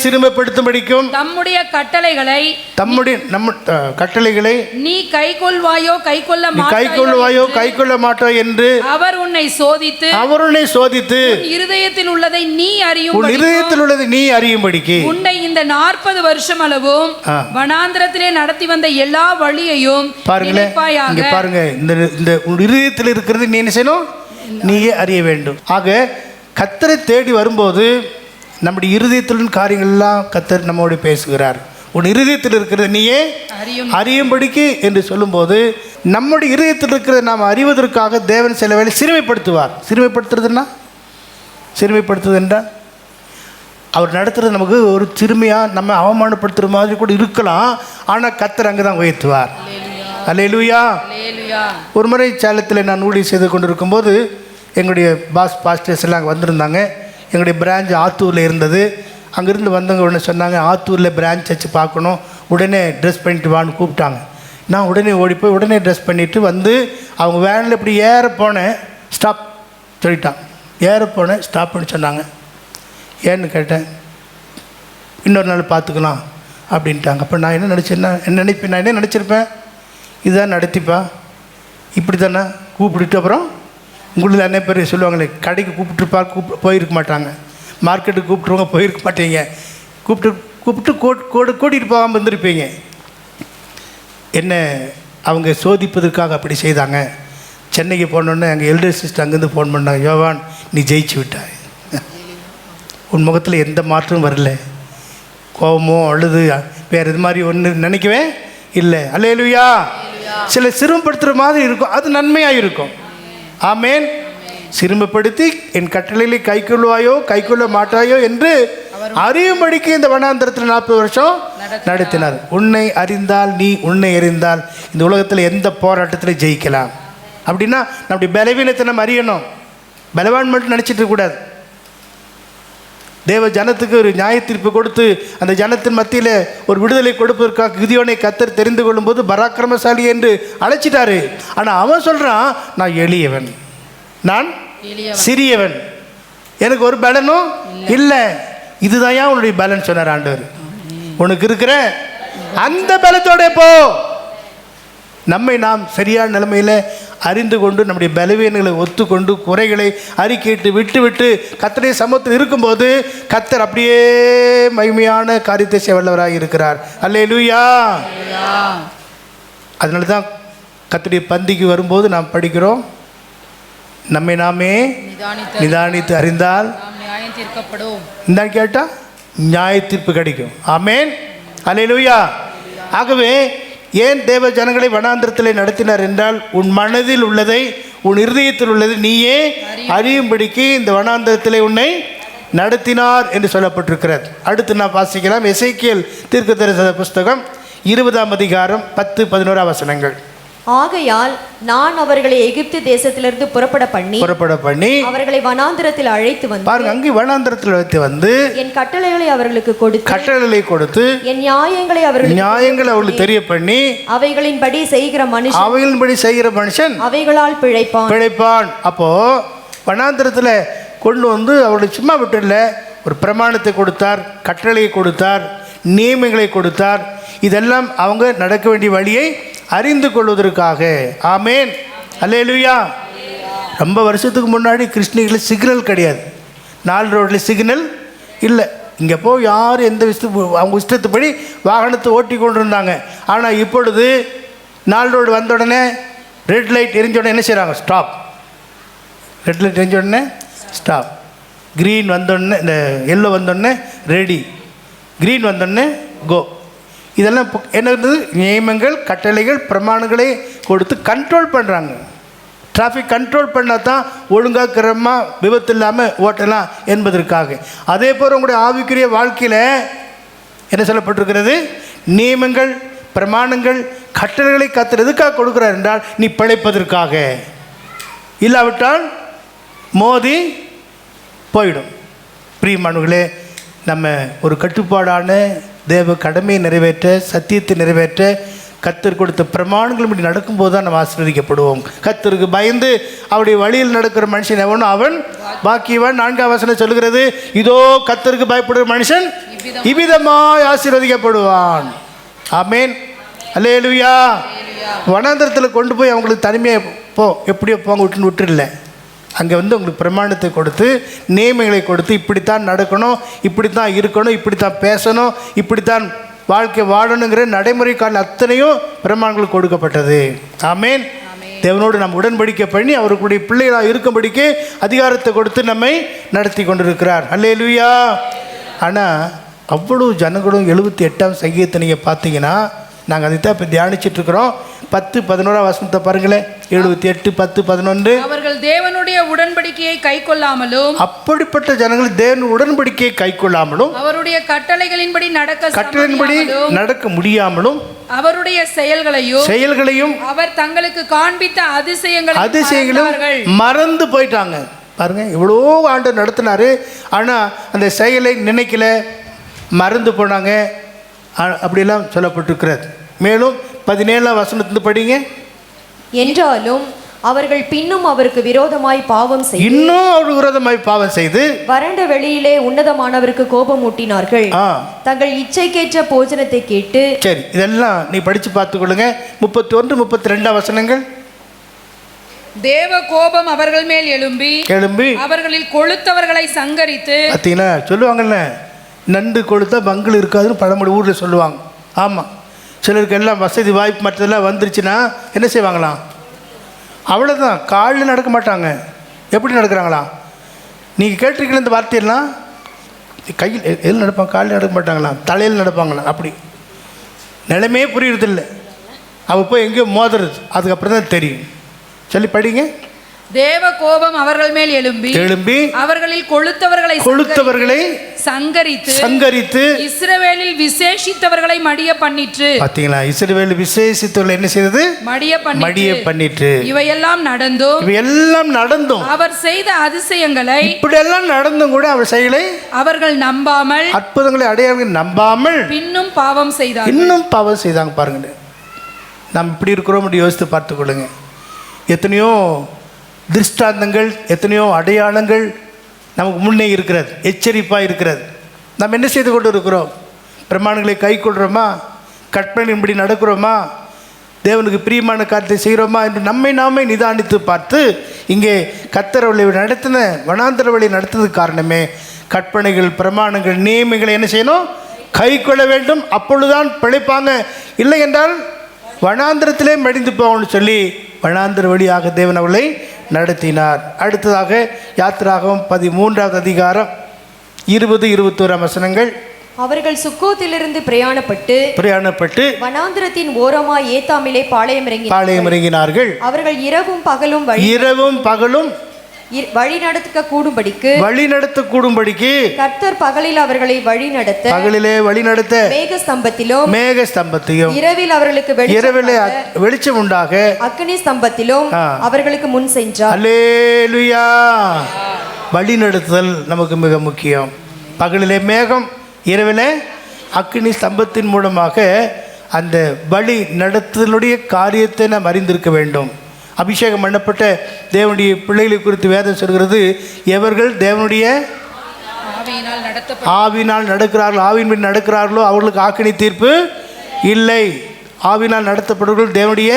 சிறுமைப்படுத்தும்படிக்கும் தம்முடைய கட்டளைகளை நீ கைக்கொள்வாயோ கைக்கொள்ள மாட்டாய் என்று அவர் உன்னை சோதித்து இருதயத்தில் உள்ளதை நீ அறியும்படிக்கு உன்னை இந்த 40 வருஷம் அளவும் வனாந்திரத்திலே நடத்தி வந்த எல்லா வழியையும் பாருங்க. இந்த இருதயத்தில் இருக்கிறது நீ என்ன செய்யணும்? நீயே அறிய வேண்டும். ஆக கர்த்தரை தேடி வரும்போது நம்முடைய இருதயத்தின் காரியங்கள் எல்லாம் கர்த்தர் நம்மோடு பேசுகிறார். உன் இருதயத்தில் இருக்கிறது நீயே அறியும்படிக்கு என்று சொல்லும்போது, நம்முடைய இருதயத்தில் இருக்கிறத நாம் அறிவதற்காக தேவன் சில வேளை சிறுமைப்படுத்துவார். சிறுமைப்படுத்துவது என்றால் அவர் நடத்துகிறது நமக்கு ஒரு சிறுமையாக நம்ம அவமானப்படுத்துகிற மாதிரி கூட இருக்கலாம். ஆனால் கர்த்தர் அங்கே தான் உயர்த்துவார். அல்லேலூயா. ஒரு முறை சேலத்தில் நான் ஊழியம் செய்து கொண்டிருக்கும் போது எங்களுடைய பாஸ்டர்ஸ் எல்லாம் அங்கே வந்திருந்தாங்க. எங்களுடைய பிரான்ச் ஆத்தூரில் இருந்தது. அங்கேருந்து வந்தவங்க உடனே சொன்னாங்க, ஆத்தூரில் பிரான்ச் வச்சு பார்க்கணும், உடனே ட்ரெஸ் பண்ணிட்டு வான்னு கூப்பிட்டாங்க. நான் உடனே ஓடி போய் உடனே ட்ரெஸ் பண்ணிவிட்டு வந்து அவங்க வேனில் இப்படி ஏற போனேன். ஸ்டாப் சொல்லிட்டான். ஏற போனேன், ஸ்டாப்னு சொன்னாங்க. ஏன்னு கேட்டேன். இன்னொரு நாள் பார்த்துக்கலாம் அப்படின்ட்டாங்க. அப்போ நான் என்ன நினச்சிருப்பேன்? இதுதான் நடத்திப்பா, இப்படி தானே கூப்பிட்டுட்டு அப்புறம் உங்களுக்கு நிறைய பேர் சொல்லுவாங்களே, கடைக்கு கூப்பிட்டுருப்பா போயிருக்க மாட்டாங்க, மார்க்கெட்டுக்கு கூப்பிட்டுருவாங்க போயிருக்க மாட்டீங்க, கூப்பிட்டு கூட்டிகிட்டு போகாமல் இருந்திருப்பீங்க. என்ன அவங்க சோதிப்பதற்காக அப்படி செய்தாங்க. சென்னைக்கு போனோன்னே எங்கள் எல்டர் சிஸ்டர் அங்கேருந்து ஃபோன் பண்ணாங்க, யோவான் நீ ஜெயிச்சு விட்டாய், உன் முகத்தில் எந்த மாற்றமும் வரல, கோபமோ அழுது வேறு இது மாதிரி ஒன்று நினைக்கவே இல்லை. அல்லேலூயா. சில சிறுமைப்படுத்துகிற மாதிரி இருக்கும், அது நன்மையாக இருக்கும். ஆமேன். சிறுமைப்படுத்தி என் கட்டளைகளை கைக்கொள்ள மாட்டாயோ என்று அறியும்படிக்கு இந்த வனாந்திரத்தில் 40 வருஷம் நடத்தினார். உன்னை அறிந்தால் இந்த உலகத்தில் எந்த போராட்டத்தில் ஜெயிக்கலாம். அப்படின்னா நம்முடைய பலவீனத்தை நம்ம அறியணும். பலவான் மட்டும் நினச்சிட்டு இருக்கக்கூடாது. தேவ ஜனத்துக்கு ஒரு நியாய தீர்ப்பு கொடுத்து அந்த ஜனத்தின் மத்தியில் ஒரு விடுதலை கொடுப்பதற்காக கிதியோனை கர்த்தர் தெரிந்து கொள்ளும்போது பராக்கிரமசாலி என்று அழைச்சிட்டாரு. ஆனால் அவன் சொல்கிறான், நான் எளியவன், நான் சிறியவன், எனக்கு ஒரு பலனும் இல்லை. இதுதான் உன்னுடைய பலன் சொன்னார் ஆண்டவர். உனக்கு இருக்கிற அந்த பலத்தோட போ. நம்மை நாம் சரியான நிலைமையில் அறிந்து கொண்டு நம்முடைய பலவீனங்களை ஒத்துக்கொண்டு குறைகளை அறிக்கையிட்டு விட்டு கர்த்தருடைய சமூகத்தில் இருக்கும்போது கர்த்தர் அப்படியே மகிமையான காரியத்தை செய்ய வல்லவராக இருக்கிறார். அல்லேலூயா. அதனால தான் கர்த்தருடைய பந்திக்கு வரும்போது நாம் படிக்கிறோம், நம்மை நாமே நிதானித்து அறிந்தால் இந்த கேட்டால் நியாய தீர்ப்பு கிடைக்கும். ஆமேன். அல்லேலூயா. ஆகவே ஏன் தேவ ஜனங்களை வனாந்திரத்திலே நடத்தினார் என்றால், உன் மனதில் உள்ளதை, உன் இருதயத்தில் உள்ளதை நீயே அறியும்படிக்கு இந்த வனாந்திரத்திலே உன்னை நடத்தினார் என்று சொல்லப்பட்டிருக்கிறது. அடுத்து நான் வாசிக்கலாம். எசேக்கியேல் தீர்க்கதரிசன புஸ்தகம் 20ஆம் அதிகாரம் 10-11 வசனங்கள். ஆகையால் நான் அவர்களை எகிப்து தேசத்திலிருந்து புறப்பட பண்ணி அவர்களை வனாந்திரத்தில் அழைத்து வந்து, பாருங்க, அங்கே வனாந்திரத்தில் அழைத்து வந்து என் கட்டளைகளை அவர்களுக்கு கொடுத்து என் நியாயங்களை அவர்களுக்கு தெரிய பண்ணி அவைகளின்படி செய்கிற மனுஷன் அவைகளால் பிழைப்பான். அப்போ வனாந்திரத்தில் கொண்டு வந்து அவர்களை சும்மா விட்டுல, ஒரு பிரமாணத்தை கொடுத்தார், கட்டளையை கொடுத்தார், நியமங்களை கொடுத்தார். இதெல்லாம் அவங்க நடக்க வேண்டிய வழியை அறிந்து கொள்வதற்காக. ஆமேன், அல்லேலூயா. ரொம்ப வருஷத்துக்கு முன்னாடி கிருஷ்ணகிரியில் சிக்னல் கிடையாது, 4 ரோட்டில் சிக்னல் இல்லை. இங்கே போய் யாரும் எந்த அவங்க இஷ்டத்துப்படி வாகனத்தை ஓட்டி கொண்டு இருந்தாங்க. ஆனால் இப்பொழுது 4 ரோடு வந்த உடனே ரெட் லைட் எரிஞ்ச உடனே என்ன செய்கிறாங்க? ஸ்டாப். ரெட் லைட் எரிஞ்ச உடனே ஸ்டாப். க்ரீன் வந்தோடனே, இந்த எல்லோ வந்தோடனே ரெடி, க்ரீன் வந்தோடனே கோ. இதெல்லாம் என்ன இருந்தது? நியமங்கள், கட்டளைகள், பிரமாணங்களை கொடுத்து கண்ட்ரோல் பண்ணுறாங்க. டிராஃபிக் கண்ட்ரோல் பண்ணால் தான் ஒழுங்காக கிரமமாக விபத்து இல்லாமல் ஓட்டலாம் என்பதற்காக. அதே போல் உங்களுடைய ஆவிக்குரிய வாழ்க்கையில் என்ன சொல்லப்பட்டிருக்கிறது? நியமங்கள், பிரமாணங்கள், கட்டளைகளை கத்துறதுக்காக கொடுக்குறார் என்றால் நீ பிழைப்பதற்காக. இல்லாவிட்டால் மோதி போயிடும். பிரியமானவர்களே, நம்ம ஒரு கட்டுப்பாடான தேவ கடமையை நிறைவேற்ற, சத்தியத்தை நிறைவேற்ற, கர்த்தர் கொடுத்த பிரமாணங்கள் இப்படி நடக்கும்போது தான் நம்ம ஆசீர்வதிக்கப்படுவோம். கர்த்தருக்கு பயந்து அவருடைய வழியில் நடக்கிற மனுஷன் எவனோ அவன் பாக்கியவன். 4ஆம் வசனம் சொல்லுகிறது, இதோ கர்த்தருக்கு பயப்படுகிற மனுஷன் இவ்விதமாய் ஆசீர்வதிக்கப்படுவான். ஆமேன், அல்லேலூயா. வனாந்திரத்தில் கொண்டு போய் அவங்களுக்கு தனிமையாக எப்படியோ போங்க விட்டுல, அங்கே வந்து உங்களுக்கு பிரமாணத்தை கொடுத்து, நியமங்களை கொடுத்து, இப்படித்தான் நடக்கணும், இப்படித்தான் இருக்கணும், இப்படித்தான் பேசணும், இப்படித்தான் வாழ்க்கை வாழணுங்கிற நடைமுறைக்கான அத்தனையும் பிரமாணங்கள் கொடுக்கப்பட்டது. ஆமேன். தேவனோடு நம்ம உடன்படிக்கை பண்ணி அவருடைய பிள்ளைகளாக இருக்கும்படிக்கு அதிகாரத்தை கொடுத்து நம்மை நடத்தி கொண்டிருக்கிறார். அல்லேலூயா. ஆனால் அவ்வளோ ஜனங்களும் 78ஆம் சங்கீதத்தை நீங்கள் பார்த்தீங்கன்னா, நாங்கள் அதை தான் இப்போ தியானிச்சிட்ருக்கிறோம். 10-11 வசனத்தை பாருங்களேன். 78, 10, 11. அவர்கள் தேவனுடைய உடன்படிக்கையை கை கொள்ளாமலும், அப்படிப்பட்ட ஜனங்கள் தேவன் உடன்படிக்கையை கை கொள்ளாமலும், அவருடைய கட்டளைகளின்படி நடக்க முடியாமலும், அவருடைய செயல்களையும் அவர் தங்களுக்கு காண்பித்த அதிசயங்களையும் மறந்து போயிட்டாங்க. பாருங்க, இவ்வளோ ஆண்டு நடத்தினாரு, ஆனால் அந்த செயலை நினைக்கல, மறந்து போனாங்க. அப்படியெல்லாம் சொல்லப்பட்டிருக்கிறது. மேலும் 17ஆம் வசனத்திலிருந்து படிங்க. என்றாலும் அவர்கள் பின்னும் அவருக்கு விரோதமாய் பாவம் செய்து வறண்ட வெளியிலே உன்னதமானவருக்கு கோபம் ஊட்டினார்கள். தங்கள் இச்சைக்கேற்ற போஜனத்தை கேட்டு. சரி, இதெல்லாம் நீ படிச்சு பார்த்துக்கொள்ளுங்க. 31, 32 வசனங்கள். தேவ கோபம் அவர்கள் மேல் எழும்பி அவர்களில் கொழுத்தவர்களை சங்கரித்து. பார்த்தீங்களா, சொல்லுவாங்கல்ல, நண்டு கொளுத்தா பங்கில் இருக்காதுன்னு பழமொழி ஊரில் சொல்லுவாங்க. ஆமாம், சிலருக்கு எல்லாம் வசதி வாய்ப்பு மற்றதெல்லாம் வந்துருச்சுன்னா என்ன செய்வாங்களாம்? அவ்வளோதான், காலில் நடக்க மாட்டாங்க. எப்படி நடக்கிறாங்களாம்? நீங்கள் கேட்டிருக்கீங்களா இந்த வார்த்தையெல்லாம்? கையில் எதில் நடப்பாங்க? காலில் நடக்க மாட்டாங்களாம், தலையில் நடப்பாங்களாம். அப்படி நிலைமையே புரியுறதில்லை. அவள் போய் எங்கேயோ மோதுறது, அதுக்கப்புறம் தான் தெரியும். சொல்லி படிங்க. தேவ கோபம் அவர்கள் மேல் எழும்பி அவர்களில் கொழுத்தவர்களை சங்கரித்து இஸ்ரவேலில் விசேஷித்தவர்களை மடிய பண்ணிற்று. பாத்தீங்களா, இஸ்ரவேலில் விசேஷித்தவர்களை என்ன செய்தது? மடிய பண்ணிற்று. இவையெல்லாம் நடந்தும் அவர் செய்த அதிசயங்களை, இப்படி எல்லாம் நடந்தும் கூட அவர் செயலை அவர்கள் நம்பாமல், அற்புதங்களை அடையாளங்கள் நம்பாமல் இன்னும் பாவம் செய்தாங்க. பாருங்க, நாம் இப்படி இருக்கிறோம் யோசித்து பார்த்துக்கொள்ளுங்க. எத்தனையோ திருஷ்டாந்தங்கள், எத்தனையோ அடையாளங்கள் நமக்கு முன்னே இருக்கிறது, எச்சரிப்பாக இருக்கிறது. நாம் என்ன செய்து கொண்டு இருக்கிறோம்? பிரமாணங்களை கை கொள்கிறோமா? கற்பனையின்படி நடக்கிறோமா? தேவனுக்கு பிரியமான காரியத்தை செய்கிறோமா என்று நம்மை நாமே நிதானித்து பார்த்து, இங்கே கர்த்தர் வழி நடத்தின வனாந்தர வழி நடத்துறதுக்கு காரணமே கற்பனைகள், பிரமாணங்கள், நியமங்களை என்ன செய்யணும்? கை கொள்ள வேண்டும். அப்பொழுதுதான் பிழைப்பாங்க. இல்லை என்றால் வனாந்திரத்திலே மடிந்து போகணும்னு சொல்லி வனாந்திர வழியாக தேவன் அவளை நடத்தினார். அடுத்ததாக யாத்திராகமம் 13ஆம் அதிகாரம் 20-21 வசனங்கள். அவர்கள் சுக்கோத்திலிருந்து பிரயாணப்பட்டு வனாந்திரத்தின் ஓரமாய் ஏத்தாமிலே பாளையம் இறங்கினார்கள். அவர்கள் இரவும் பகலும் வழி நடத்த கூடும்படிக்கு கர்த்தர் பகலில் அவர்களை வழி நடத்த மேகஸ்தம்பத்திலும் இரவில் அவர்களுக்கு வெளிச்சம் உண்டாக அக்கினி ஸ்தம்பத்திலும் அவர்களுக்கு முன் சென்றார். அல்லேலூயா. வழி நடத்துதல் நமக்கு மிக முக்கியம். பகலிலே மேகம், இரவிலே அக்கினி ஸ்தம்பத்தின் மூலமாக அந்த வழி நடத்துதலுடைய காரியத்தை நாம் அறிந்திருக்க வேண்டும். அபிஷேகம் பண்ணப்பட்ட தேவனுடைய பிள்ளைகளை குறித்து வேதம் சொல்கிறது, எவர்கள் தேவனுடைய ஆவியினால் நடக்கிறார்களோ அவர்களுக்கு ஆக்கினி தீர்ப்பு இல்லை. ஆவியினால் நடத்தப்படுவர்கள் தேவனுடைய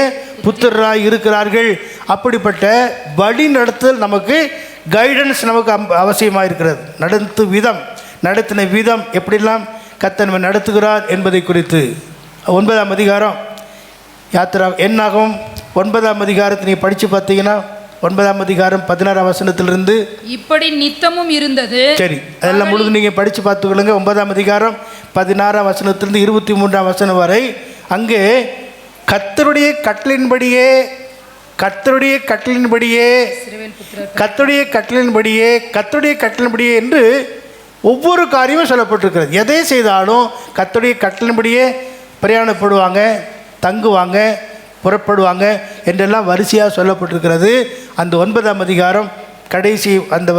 புத்திரராய் இருக்கிறார்கள். அப்படிப்பட்ட வழி நடத்துதல் நமக்கு கைடன்ஸ் நமக்கு அவசியமாக இருக்கிறது. நடத்தின விதம் எப்படிலாம் கர்த்தர் நம்மை நடத்துகிறார் என்பதை குறித்து 9ஆம் அதிகாரம் யாத்திரா என்னாகும் 9ஆம் அதிகாரத்தை நீங்கள் படித்து பார்த்தீங்கன்னா 9ஆம் அதிகாரம் 16ஆம் வசனத்திலிருந்து இப்படி நித்தமும் இருந்தது. சரி, அதெல்லாம் முழுது நீங்கள் படித்து பார்த்துக்கொள்ளுங்க. 9ஆம் அதிகாரம் 16ஆம் வசனத்திலிருந்து 23ஆம் வசனம் வரை அங்கே கர்த்தருடைய கட்டளின்படியே என்று ஒவ்வொரு காரியமும் சொல்லப்பட்டிருக்கிறது. எதை செய்தாலும் கர்த்தருடைய கட்டளின்படியே பிரயாணப்படுவாங்க, தங்குவாங்க, புறப்படுவாங்க என்றெல்லாம் வரிசையாக சொல்லப்பட்டிருக்கிறது. அந்த 9ஆம் அதிகாரம் கடைசி அந்த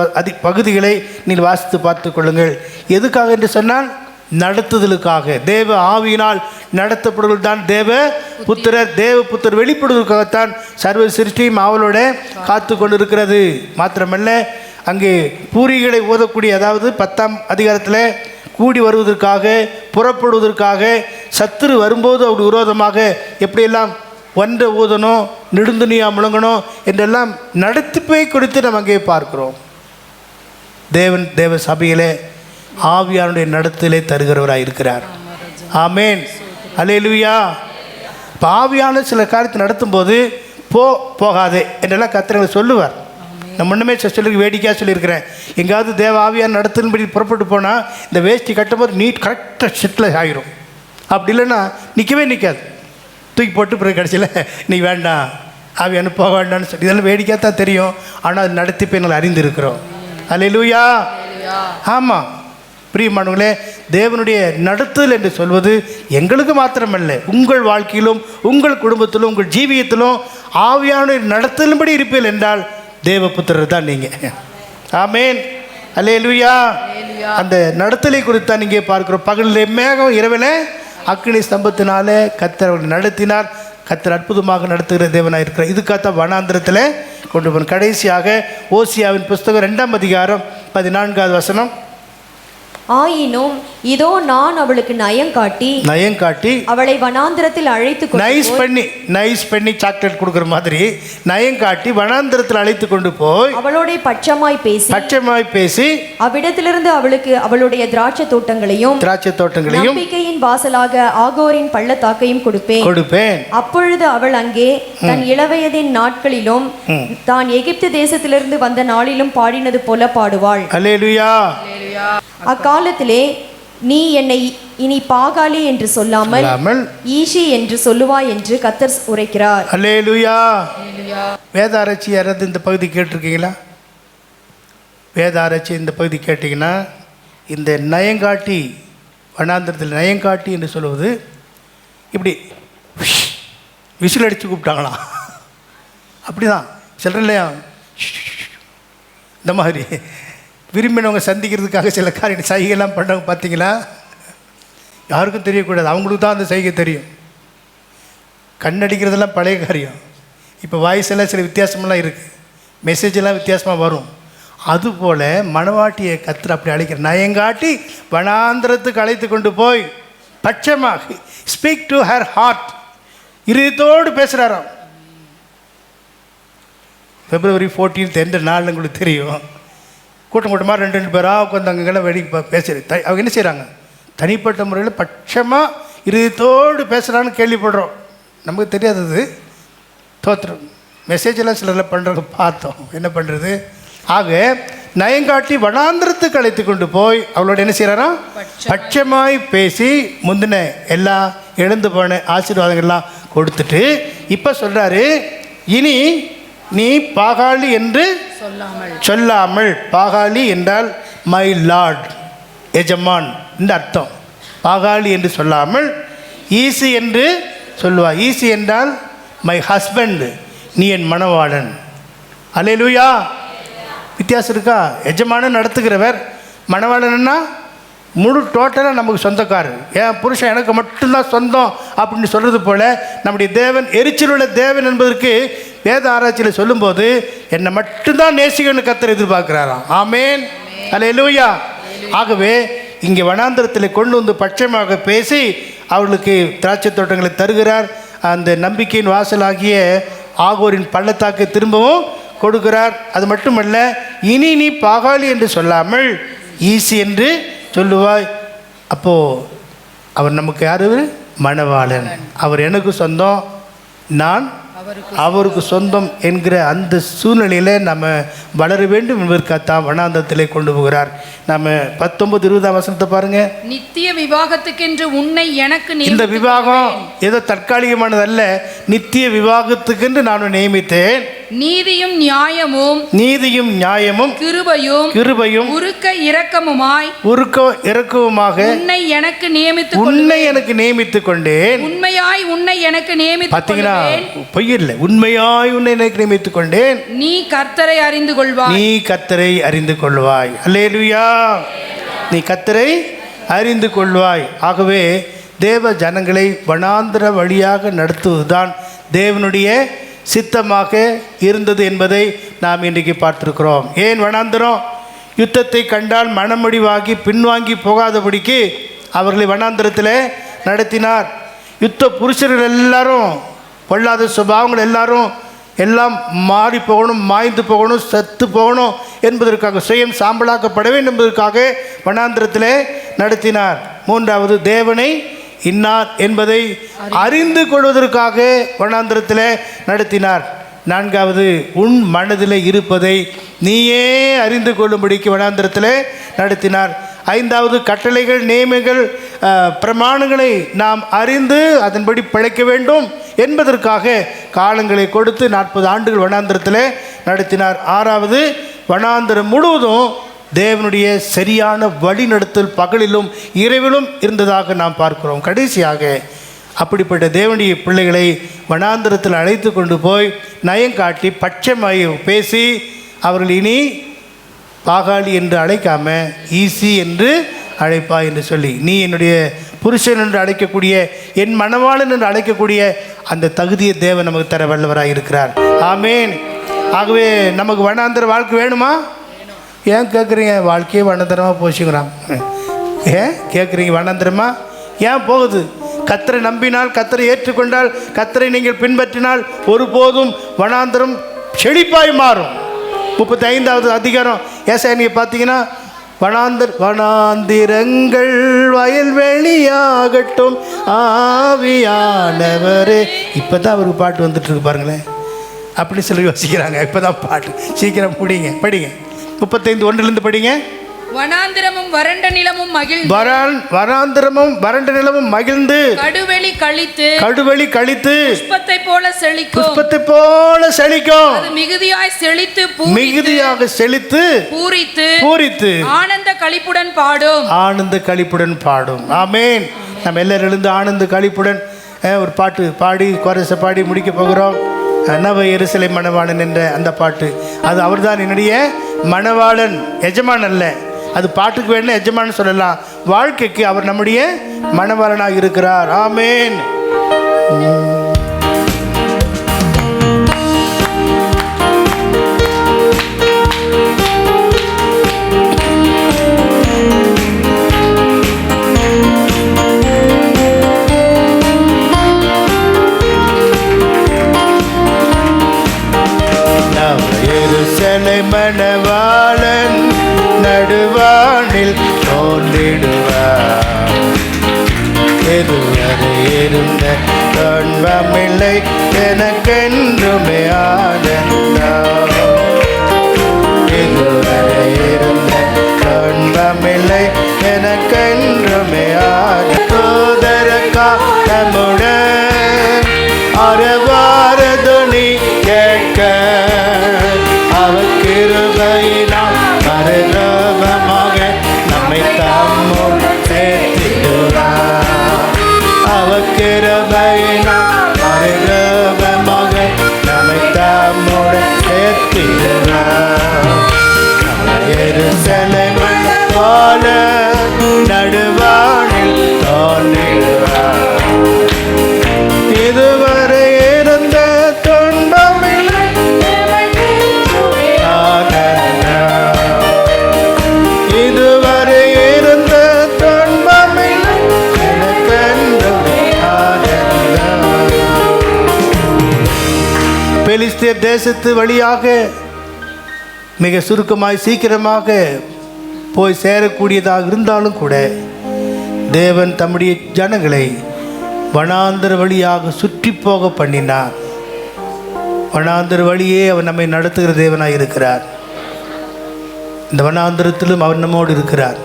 பகுதிகளை நீங்கள் வாசித்து பார்த்து கொள்ளுங்கள். எதுக்காக என்று சொன்னால் நடத்துதலுக்காக. தேவ ஆவியினால் நடத்தப்படுவது தான் தேவ புத்திரர் வெளிப்படுவதற்காகத்தான் சர்வ சிருஷ்டியும் அவளோட காத்து கொண்டிருக்கிறது. மாத்திரமல்ல, அங்கே பூரிகளை ஓதக்கூடிய, அதாவது 10ஆம் அதிகாரத்தில் கூடி வருவதற்காக, புறப்படுவதற்காக, சத்துரு வரும்போது அவர் விரோதமாக எப்படியெல்லாம் ஒன்றை ஊதணும், நெடுந்துணியாக முழங்கணும் என்றெல்லாம் நடத்திப்பை குறித்து நம்ம அங்கே பார்க்கிறோம். தேவ சபையிலே ஆவியானுடைய நடத்திலே தருகிறவராக இருக்கிறார். ஆமேன், அல்லேலூயா. இப்போ ஆவியான சில காரியத்தை நடத்தும்போது போகாதே என்றெல்லாம் கர்த்தர் சொல்லுவார். நான் முன்னமே சொல்லி வேடிக்கையாக சொல்லியிருக்கிறேன். எங்காவது தேவ ஆவியான நடத்துன்படி புறப்பட்டு போனால் இந்த வேஷ்டி கட்டும்போது நீட் கரெக்டாக செட்டில் ஆகிரும். அப்படி இல்லைன்னா நிற்காது, தூக்கி போட்டு பிறகு கடைசியில் நீ வேண்டாம், ஆவியான போக வேண்டாம்னு சொல்லி இதெல்லாம் வேடிக்கையாக தான் தெரியும். ஆனால் அது நடத்திப்பை நாங்கள் அறிந்திருக்கிறோம். அல்லேலூயா. ஆமாம் பிரியமானவர்களே, தேவனுடைய நடத்துதல் என்று சொல்வது எங்களுக்கு மாத்திரமல்ல, உங்கள் வாழ்க்கையிலும் உங்கள் குடும்பத்திலும் உங்கள் ஜீவியத்திலும் ஆவியான நடத்தலும்படி இருப்பீர்கள் என்றால் தேவபுத்திரர் தான் நீங்கள். ஆமேன், அல்லேலூயா. அந்த நடத்தலை குறித்து தான் நீங்கள் பார்க்கிறோம். பகலிலே மேகம், இரவில் அக்கினி ஸ்தம்பத்தினால கர்த்தர் அவர்கள் நடத்தினார். கர்த்தர் அற்புதமாக நடத்துகிற தேவனாக இருக்கிறார். இதுக்காகத்தான் வனாந்திரத்தில் கொண்டு போன. கடைசியாக ஓசியாவின் புஸ்தகம் 2ஆம் அதிகாரம் 14ஆவது வசனம். ஆயினும் இதோ நான் அவளுக்கு நயம் காட்டி அவளை வனாந்திரத்தில் அழைத்து நைஸ் பண்ணி சாக்லேட் கொடுக்குற மாதிரி நயம் காட்டி வனாந்திரத்தில் அழைத்து கொண்டு போய் அவளோட பட்சமாய் பேசி அவ்விடத்திலிருந்து அவளுக்கு அவளுடைய திராட்சை தோட்டங்களையும் நம்பிக்கையின் வாசலாக ஆகோரின் பள்ளத்தாக்கையும் கொடுப்பேன். அப்பொழுது அவள் அங்கே தன் இளவயதின் நாட்களிலும் தான் எகிப்து தேசத்திலிருந்து வந்த நாளிலும் பாடினது போல பாடுவாள். அல்லேலூயா. அக்காலத்திலே நீ என்னை இனி பாகாலி என்று சொல்லாமல் ஈஷி என்று சொல்லுவாய் என்று கர்த்தர் உரைக்கிறார். அல்லேலூயா. வேதாராய்ச்சி யாராவது இந்த பகுதி கேட்டிருக்கீங்களா? வேதாராய்ச்சி இந்த பகுதி கேட்டிங்கன்னா, இந்த நயங்காட்டி, வனாந்திரத்தில் நயங்காட்டி என்று சொல்லுவது இப்படி விசில் அடித்து கூப்பிட்டாங்களாம். அப்படிதான் சிலர் இல்லையா, இந்த மாதிரி விரும்பினவங்க சந்திக்கிறதுக்காக சில காரியம் சைகைலாம் பண்ணுறவங்க பார்த்தீங்களா? யாருக்கும் தெரியக்கூடாது, அவங்களுக்கு தான் அந்த சைகை தெரியும். கண்ணடிக்கிறதெல்லாம் பழைய காரியம். இப்போ வாய்ஸ் எல்லாம் சில வித்தியாசமெல்லாம் இருக்குது, மெசேஜெல்லாம் வித்தியாசமாக வரும். அதுபோல் மணவாட்டியை கர்த்தர் அப்படி அழைக்கிற நயங்காட்டி வனாந்திரத்துக்கு அழைத்து கொண்டு போய் பட்சமாக ஸ்பீக் டு ஹர் ஹார்ட், இதயத்தோடு பேசுகிறாராம். February 14th எந்த நாள் உங்களுக்கு தெரியும்? கூட்டமாக 2 பேராக உட்காந்து அங்கெல்லாம் வேடிக்கை பேசுகிறது. அவங்க என்ன செய்கிறாங்க? தனிப்பட்ட முறையில் பட்சமாக இதயத்தோடு பேசுகிறான்னு கேள்விப்படுறோம். நமக்கு தெரியாதது தோற்றுறோம். மெசேஜெல்லாம் சிலரில் பண்ணுறவங்க பார்த்தோம். என்ன பண்ணுறது? ஆக நயங்காட்டி வனாந்திரத்துக்கு அழைத்து கொண்டு போய் அவளோட என்ன செய்கிறாராம், பட்சமாய் பேசி முந்தின எல்லா எழுந்து போன ஆசீர்வாதங்கள்லாம் கொடுத்துட்டு இப்போ சொல்கிறாரு, இனி நீ பாகாளி என்று சொல்லாமல். பாகாளி என்றால் மை லார்ட், எஜமான் இந்த அர்த்தம். பாகாளி என்று சொல்லாமல் ஈசி என்று சொல்லுவார். ஈசி என்றால் மை ஹஸ்பண்ட், நீ என் மணவாளன். அல்லேலூயா. வித்தியாசம் இருக்கா? எஜமானன் நடத்துகிறவர், மணவாளன்னா முழு டோட்டலாக நமக்கு சொந்தக்காரர். என் புருஷன் எனக்கு மட்டும்தான் சொந்தம் அப்படின்னு சொல்கிறது போல் நம்முடைய தேவன் எரிச்சலுள்ள தேவன் என்பதற்கு வேத ஆராய்ச்சியில் சொல்லும்போது என்னை மட்டும்தான் நேசிக்கணும்னு கர்த்தர் எதிர்பார்க்கிறாராம். ஆமேன், அல்லேலூயா. ஆகவே இங்கே வனாந்திரத்தில் கொண்டு வந்து பட்சமாக பேசி அவர்களுக்கு திராட்சை தோட்டங்களை தருகிறார். அந்த நம்பிக்கையின் வாசலாகிய ஆகோரின் பள்ளத்தாக்கு திரும்பவும் கொடுக்கிறார். அது மட்டுமல்ல, இனி நீ பாகாளி என்று சொல்லாமல் ஈசி என்று சொல்லுவாய். அப்போது அவர் நமக்கு யார்? மணவாளன். அவர் எனக்கு சொந்தம், நான் அவருக்கு சொந்தம் என்கிற அந்த சூழ்நிலையில் நம்ம வளர வேண்டும் என்பதற்காகத்தான் வனாந்தரத்திலே கொண்டு போகிறார். நம்ம 19-20 வசனத்தை பாருங்க. நித்திய விவாகத்துக்கென்று உன்னை எனக்கு இந்த விவாகம் ஏதோ தற்காலிகமானது அல்ல, நித்திய விவாகத்துக்கென்று நான் நியமித்தேன். நீதியும் நியாயமும் கிருபையும் உருக்க இரக்கமுமாக உன்னை எனக்கு நியமித்துக் கொண்டேன். உண்மையாய் உன்னை எனக்கு நியமித்துக் கொண்டேன். பொய் இல்லை, உண்மையாய் உன்னை எனக்கு நியமித்துக் கொண்டேன். நீ கர்த்தரை அறிந்து கொள்வாய். அல்லேலூயா. நீ கர்த்தரை அறிந்து கொள்வாய். ஆகவே தேவ ஜனங்களை வனாந்திர வழியாக நடத்துவதுதான் தேவனுடைய சித்தமாக இருந்தது என்பதை நாம் இன்றைக்கு பார்த்திருக்கிறோம். ஏன் வனாந்திரம்? யுத்தத்தை கண்டால் மனமடிவாகி பின்வாங்கி போகாதபடிக்கு அவர்களை வனாந்திரத்தில் நடத்தினார். யுத்த புருஷர்கள் எல்லாரும், பொல்லாத சுபாவங்கள் எல்லாரும் எல்லாம் மாறி போகணும், மாய்ந்து போகணும், சத்து போகணும் என்பதற்காக, சுயம் சாம்பலாக்கப்பட வேண்டும் என்பதற்காக வனாந்திரத்தில் நடத்தினார். மூன்றாவது, தேவனை இன்னார் என்பதை அறிந்து கொள்வதற்காக வனாந்திரத்தில் நடத்தினார். நான்காவது, உன் மனதில் இருப்பதை நீயே அறிந்து கொள்ளும்படிக்கு வனாந்திரத்தில் நடத்தினார். ஐந்தாவது, கட்டளைகள், நியமங்கள், பிரமாணங்களை நாம் அறிந்து அதன்படி பிழைக்க வேண்டும் என்பதற்காக காலங்களை கொடுத்து 40 ஆண்டுகள் வனாந்திரத்தில் நடத்தினார். ஆறாவது, வனாந்திரம் முழுவதும் தேவனுடைய சரியான வழிநடத்தல் பகலிலும் இரவிலும் இருந்ததாக நாம் பார்க்கிறோம். கடைசியாக அப்படிப்பட்ட தேவனுடைய பிள்ளைகளை வனாந்திரத்தில் அழைத்து கொண்டு போய் நயங்காட்டி பட்சமாய் பேசி அவர்கள் இனி பாகாளி என்று அழைக்காம ஈசி என்று அழைப்பா என்று சொல்லி, நீ என்னுடைய புருஷன் என்று அழைக்கக்கூடிய, என் மணவாளன் என்று அழைக்கக்கூடிய அந்த தகுதியை தேவன் நமக்கு தர வல்லவராக இருக்கிறார். ஆமேன். ஆகவே நமக்கு வனாந்திர வாழ்க்கை வேணுமா? ஏன் கேட்குறீங்க? வாழ்க்கையே வனாந்திரமாக போச்சுங்கிறான். ஏன் கேட்குறீங்க? வனாந்திரமா ஏன் போகுது? கர்த்தரை நம்பினால், கர்த்தரை ஏற்றுக்கொண்டால், கர்த்தரை நீங்கள் பின்பற்றினால் ஒருபோதும் வனாந்திரம் செழிப்பாய் மாறும். 35வது அதிகாரம் ஏசாயா நீங்கள் பார்த்தீங்கன்னா, வனாந்திரங்கள் வயல்வெளியாகட்டும் ஆவியானவரே. இப்போ தான் அவருக்கு பாட்டு வந்துட்டுருக்கு பாருங்களேன். அப்படி சொல்லி யோசிக்கிறாங்க. இப்போ தான் பாட்டு. சீக்கிரம் படிங்க 35:1 படிங்க. வனாந்திரமும் வறண்ட நிலமும் மகிழ்ந்து கடுவெளி கழித்து புஷ்பத்தை போல செழிக்கும். அது மிகுதியாக செழித்து பூரித்து ஆனந்த களிப்புடன் பாடும். ஆமென். நம்ம எல்லாரும் எழுந்து ஆனந்த களிப்புடன் ஒரு பாட்டு பாடி கோரஸை பாடி முடிக்க போகிறோம். நவ எருசலேம் மணவாளன் என்ற அந்த பாட்டு, அது அவர்தான் என்னுடைய மணவாளன், எஜமான் அல்ல. அது பாட்டுக்கு வேணும் எஜமான் சொல்லலாம், வாழ்க்கைக்கு அவர் நம்முடைய மணவாளனாக இருக்கிறார். ஆமென். மணவாளன் நடுவானில் தோன்றிடுவார். எதுவரை இருந்த துன்பமில்லை எனக்கென்றுமே ஆனந்தம். எதுவரை எருசலேமில் வாழ நடுவானில் தோன்றிடுவார். இதுவரை இருந்த துன்பமில்லை ஆனந்தம். இதுவரை இருந்த துன்பமில்லை எனக்கென்றும் ஆனந்தம். பெலிஸ்தேர் தேசத்து வழியாக மிக சுருக்கமாய் சீக்கிரமாக போய் சேரக்கூடியதாக இருந்தாலும் கூட தேவன் தம்முடைய ஜனங்களை வனாந்தர வழியாக சுற்றி போக பண்ணினார். வனாந்தர வழியே அவர் நம்மை நடத்துகிற தேவனாய் இருக்கிறார். இந்த வனாந்தரத்திலும் அவர் நம்மோடு இருக்கிறார்.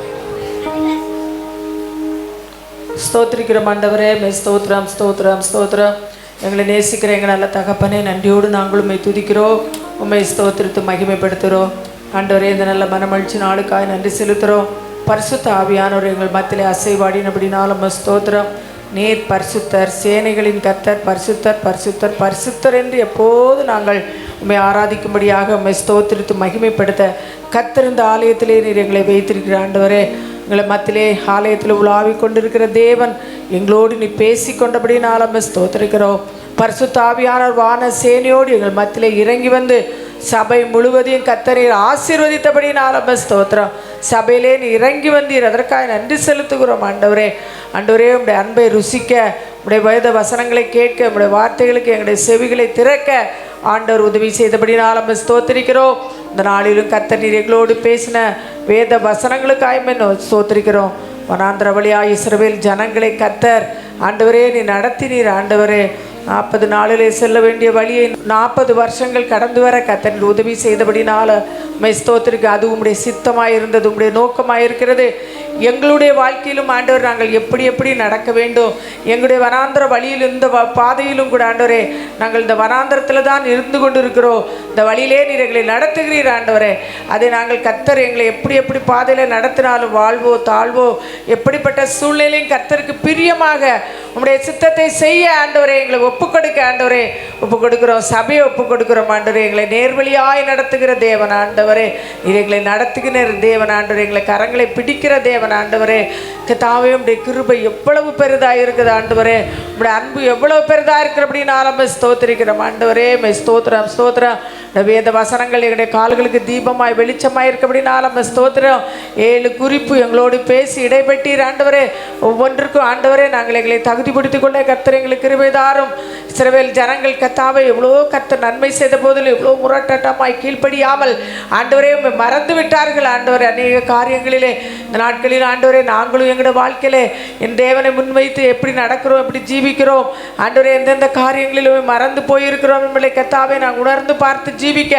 ஸ்தோத்திரிக்கிறோம் ஆண்டவரே, ஸ்தோத்திரம் ஸ்தோத்திரம் ஸ்தோத்திரம். எங்களை நேசிக்கிற எங்கள் நல்ல தகப்பனே, நன்றியோடு நாங்களும் உம்மை துதிக்கிறோம், உம்மை ஸ்தோத்திரித்து மகிமைப்படுத்துகிறோம். ஆண்டவரே, இந்த நல்ல மனமகிழ்ச்சி நாளுக்காய் நன்றி செலுத்துகிறோம். பரிசுத்த ஆவியானவர் எங்கள் மத்தியிலே அசைவாடினபடினாலும் ஸ்தோத்திரம். நீர் பரிசுத்தர், சேனைகளின் கர்த்தர், பரிசுத்தர் பரிசுத்தர் பரிசுத்தர் என்று எப்போது நாங்கள் உம்மை ஆராதிக்கும்படியாக உம்மை ஸ்தோத்திரித்து மகிமைப்படுத்த கர்த்தர் இந்த ஆலயத்திலே நீர் எங்களை வைத்திருக்கிற ஆண்டவரே, எங்களை மத்தியிலே ஆலயத்தில் உலாவி கொண்டிருக்கிற தேவன் எங்களோடு நீ பேசி கொண்டபடினாலும் ஸ்தோத்திரிக்கிறோம். பரிசுத்த ஆவியானவர் வான சேனையோடு எங்கள் மத்தியிலே இறங்கி வந்து சபை முழுவதையும் கர்த்தரை ஆசீர்வதித்தபடினாலும் ஸ்தோத்திரம். சபையிலே நீ இறங்கி வந்தீர், அதற்காக நன்றி செலுத்துகிறோம் ஆண்டவரே. ஆண்டவரே, உம்முடைய அன்பை ருசிக்க, உம்முடைய வேத வசனங்களை கேட்க, உம்முடைய வார்த்தைகளுக்கு எங்களுடைய செவிகளை திறக்க ஆண்டவர் உதவி செய்தபடினாலும் ஸ்தோத்திரிக்கிறோம். இந்த நாளிலும் கர்த்தர் நீர் எங்களோடு பேசின வேத வசனங்களுக்காக ஸ்தோத்திரிக்கிறோம். வனாந்திர வழியாக இஸ்ரவேல் ஜனங்களை கர்த்தர் ஆண்டவரே நீ நடத்தினீர். ஆண்டவரே, 40 நாளிலே செல்ல வேண்டிய வழியை 40 வருஷங்கள் கடந்து வர கர்த்தர் உதவி செய்தபடினால உம்மை ஸ்தோத்திரிக்க. அது உம்முடைய சித்தமாக இருந்தது, உம்முடைய நோக்கமாக இருக்கிறது. எங்களுடைய வாழ்க்கையிலும் ஆண்டவர் நாங்கள் எப்படி எப்படி நடக்க வேண்டும், எங்களுடைய வனாந்திர வழியில் இந்த பாதையிலும் கூட ஆண்டவரே நாங்கள் இந்த வனாந்திரத்தில் தான் இருந்து கொண்டு இருக்கிறோம். இந்த வழியிலே நீர் எங்களை நடத்துகிறீர் ஆண்டவரே. அதை நாங்கள் கர்த்தர் எங்களை எப்படி எப்படி பாதையில் நடத்தினாலும் வாழ்வோ தாழ்வோ எப்படிப்பட்ட சூழ்நிலையும் கர்த்தருக்கு பிரியமாக உம்முடைய சித்தத்தை செய்ய ஆண்டவரே எங்களை ஒப்புக் கொடுக்க ஆண்டவரே ஒப்புக் கொடுக்கிறோம். சபையை ஒப்புக் கொடுக்கிறோம் ஆண்டவரே. எங்களை நேர்வழியாய் நடத்துகிற தேவன் ஆண்டவரே, நீர் எங்களை நடத்துகிற தேவன் ஆண்டவரே, எங்களை கரங்களை பிடிக்கிற தேவன் ஆண்டவரே. கர்த்தாவே, உம்முடைய கிருபை எவ்வளவு பெரிதாக இருக்குது ஆண்டவரே, உம்முடைய அன்பு எவ்வளவு பெரிதாக இருக்கிற அப்படின்னு ஆரம்ப ஸ்தோத்திரிக்கிறோம் ஆண்டவரே. ஸ்தோத்திரம் ஸ்தோத்திரம். வேத வசனங்கள் எங்களுடைய கால்களுக்கு தீபமாய் வெளிச்சமாய் இருக்க அப்படின்னு ஆரம்ப ஸ்தோத்திரம். 7 குறிப்பு எங்களோடு பேசி இடைப்பட்டீர் ஆண்டவரே. ஒவ்வொன்றுக்கும் ஆண்டவரே நாங்கள் எங்களை தகுதிப்படுத்திக் கொள்ள கர்த்தர் எங்களுக்கு கிருபை தாரும். இஸ்ரவேல் ஜனங்கள் கர்த்தாவே எவ்வளோ கர்த்தர் நன்மை செய்த போதில் எவ்வளோ முரட்டட்டமாய் கீழ்ப்படியாமல் ஆண்டவரே மறந்து விட்டார்கள் ஆண்டவரே. அநேக காரியங்களிலே இந்த நாட்களில் ஆண்டவரே நாங்களும் எங்களுடைய வாழ்க்கையிலே என் தேவனை முன்வைத்து எப்படி நடக்கிறோம், எப்படி ஜீவிக்கிறோம் ஆண்டவரே, எந்தெந்த காரியங்களிலும் மறந்து போயிருக்கிறோம் என்பதை கர்த்தாவே நாங்கள் உணர்ந்து பார்த்து ஜீவிக்க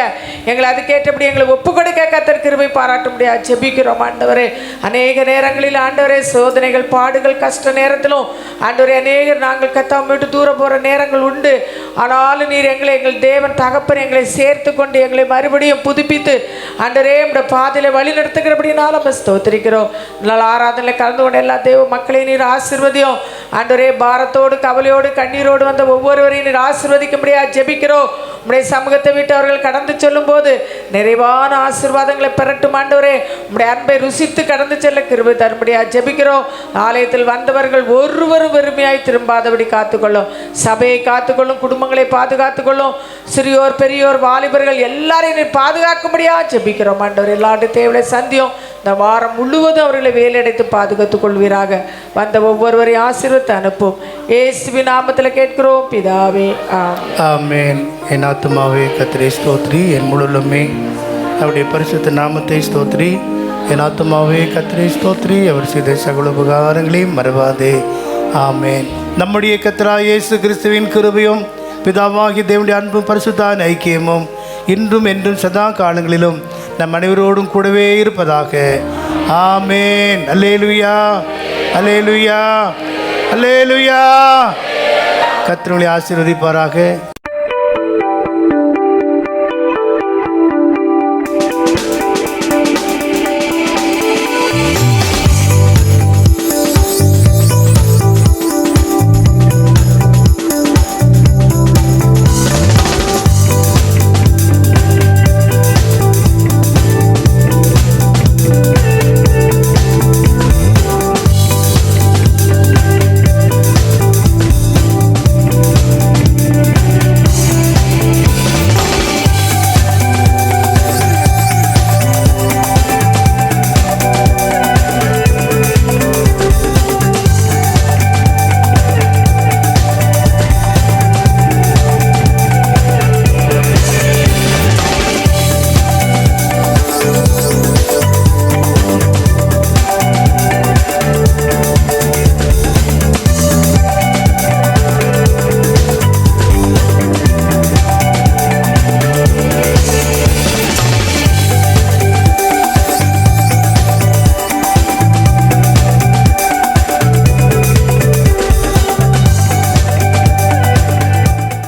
எங்களை அதுக்கேற்றபடி எங்களை ஒப்புக் கொடுக்க கர்த்தர் கிருபை பாராட்ட முடியாது ஜெபிக்கிறோம் ஆண்டவரே. அநேக நேரங்களில் ஆண்டவரே சோதனைகள் பாடுகள் கஷ்ட நேரத்திலும் ஆண்டவரே அநேகர் நாங்கள் கர்த்தாவை விட்டு தூரம் போகிற நேரங்கள் உண்டு. ஆனாலும் நீர் எங்களை எங்கள் தேவன் தகப்பன் எங்களை சேர்த்து கொண்டு எங்களை மறுபடியும் புதுப்பித்து ஆண்டவரே நம்முடைய பாதையில வழி நடத்துகிறபடினால நம்ம ஸ்தோத்திரிக்கிறோம். நல்ல ஆராதனையில் கலந்து கொண்ட எல்லா தேவ மக்களையும் நீர் ஆசீர்வதியும் ஆண்டவரே. பாரத்தோடு கவலையோடு கண்ணீரோடு வந்த ஒவ்வொருவரையும் நீர் ஆசீர்வதிக்கும்படியா ஜெபிக்கிறோம். உம்முடைய சமூகத்தை விட்டு அவர்கள் கடந்து செல்லும் போது நிறைவான ஆசீர்வாதங்களை பெறட்டும் ஆண்டவரே. உம்முடைய அன்பை ருசித்து கடந்து செல்ல கிருபை தரும்படியா ஜெபிக்கிறோம். ஆலயத்தில் வந்தவர்கள் ஒருவரும் வெறுமையாய் திரும்பாதபடி காத்துக்கொள்ளும். சபையை காத்துக்கொள்ளும், குடும்பங்களை பாதுகாத்துக்கொள்ளும். சிறியோர் பெரியோர் வாலிபர்கள் எல்லாரையும் நீர் பாதுகாக்கும்படியா ஜெபிக்கிறோம் ஆண்டவர். எல்லாருடைய தேவையை சந்தியும். இந்த வாரம் முழுவதும் அவர்களை வேலையடைத்து பாதுகாத்துக் கொள்வீராக. வந்த ஒவ்வொருவரையும் ஆசீர்வதித்து அனுப்பும். இயேசுவின் நாமத்தில் கேட்கிறோம் பிதாவே, ஆமென். என் ஆத்துமாவே கர்த்தரை ஸ்தோத்திரி, என் முழுமே அவருடைய பரிசுத்த நாமத்தை ஸ்தோத்திரி. என் ஆத்துமாவே கர்த்தரை ஸ்தோத்திரி, அவர் செய்த சகல உபகாரங்களையும் மறவாதே. ஆமென். நம்முடைய கர்த்தராகிய இயேசு கிறிஸ்துவின் கிருபையும் பிதாவாகிய தேவனுடைய அன்பும் பரிசுத்த ஐக்கியமும் இன்றும் என்றும் சதா காலங்களிலும் நம் அனைவரோடும் கூடவே இருப்பதாக. ஆமென். அல்லேலூயா, அல்லேலூயா, அல்லேலூயா. கர்த்தர் உங்களை ஆசீர்வதிப்பாராக.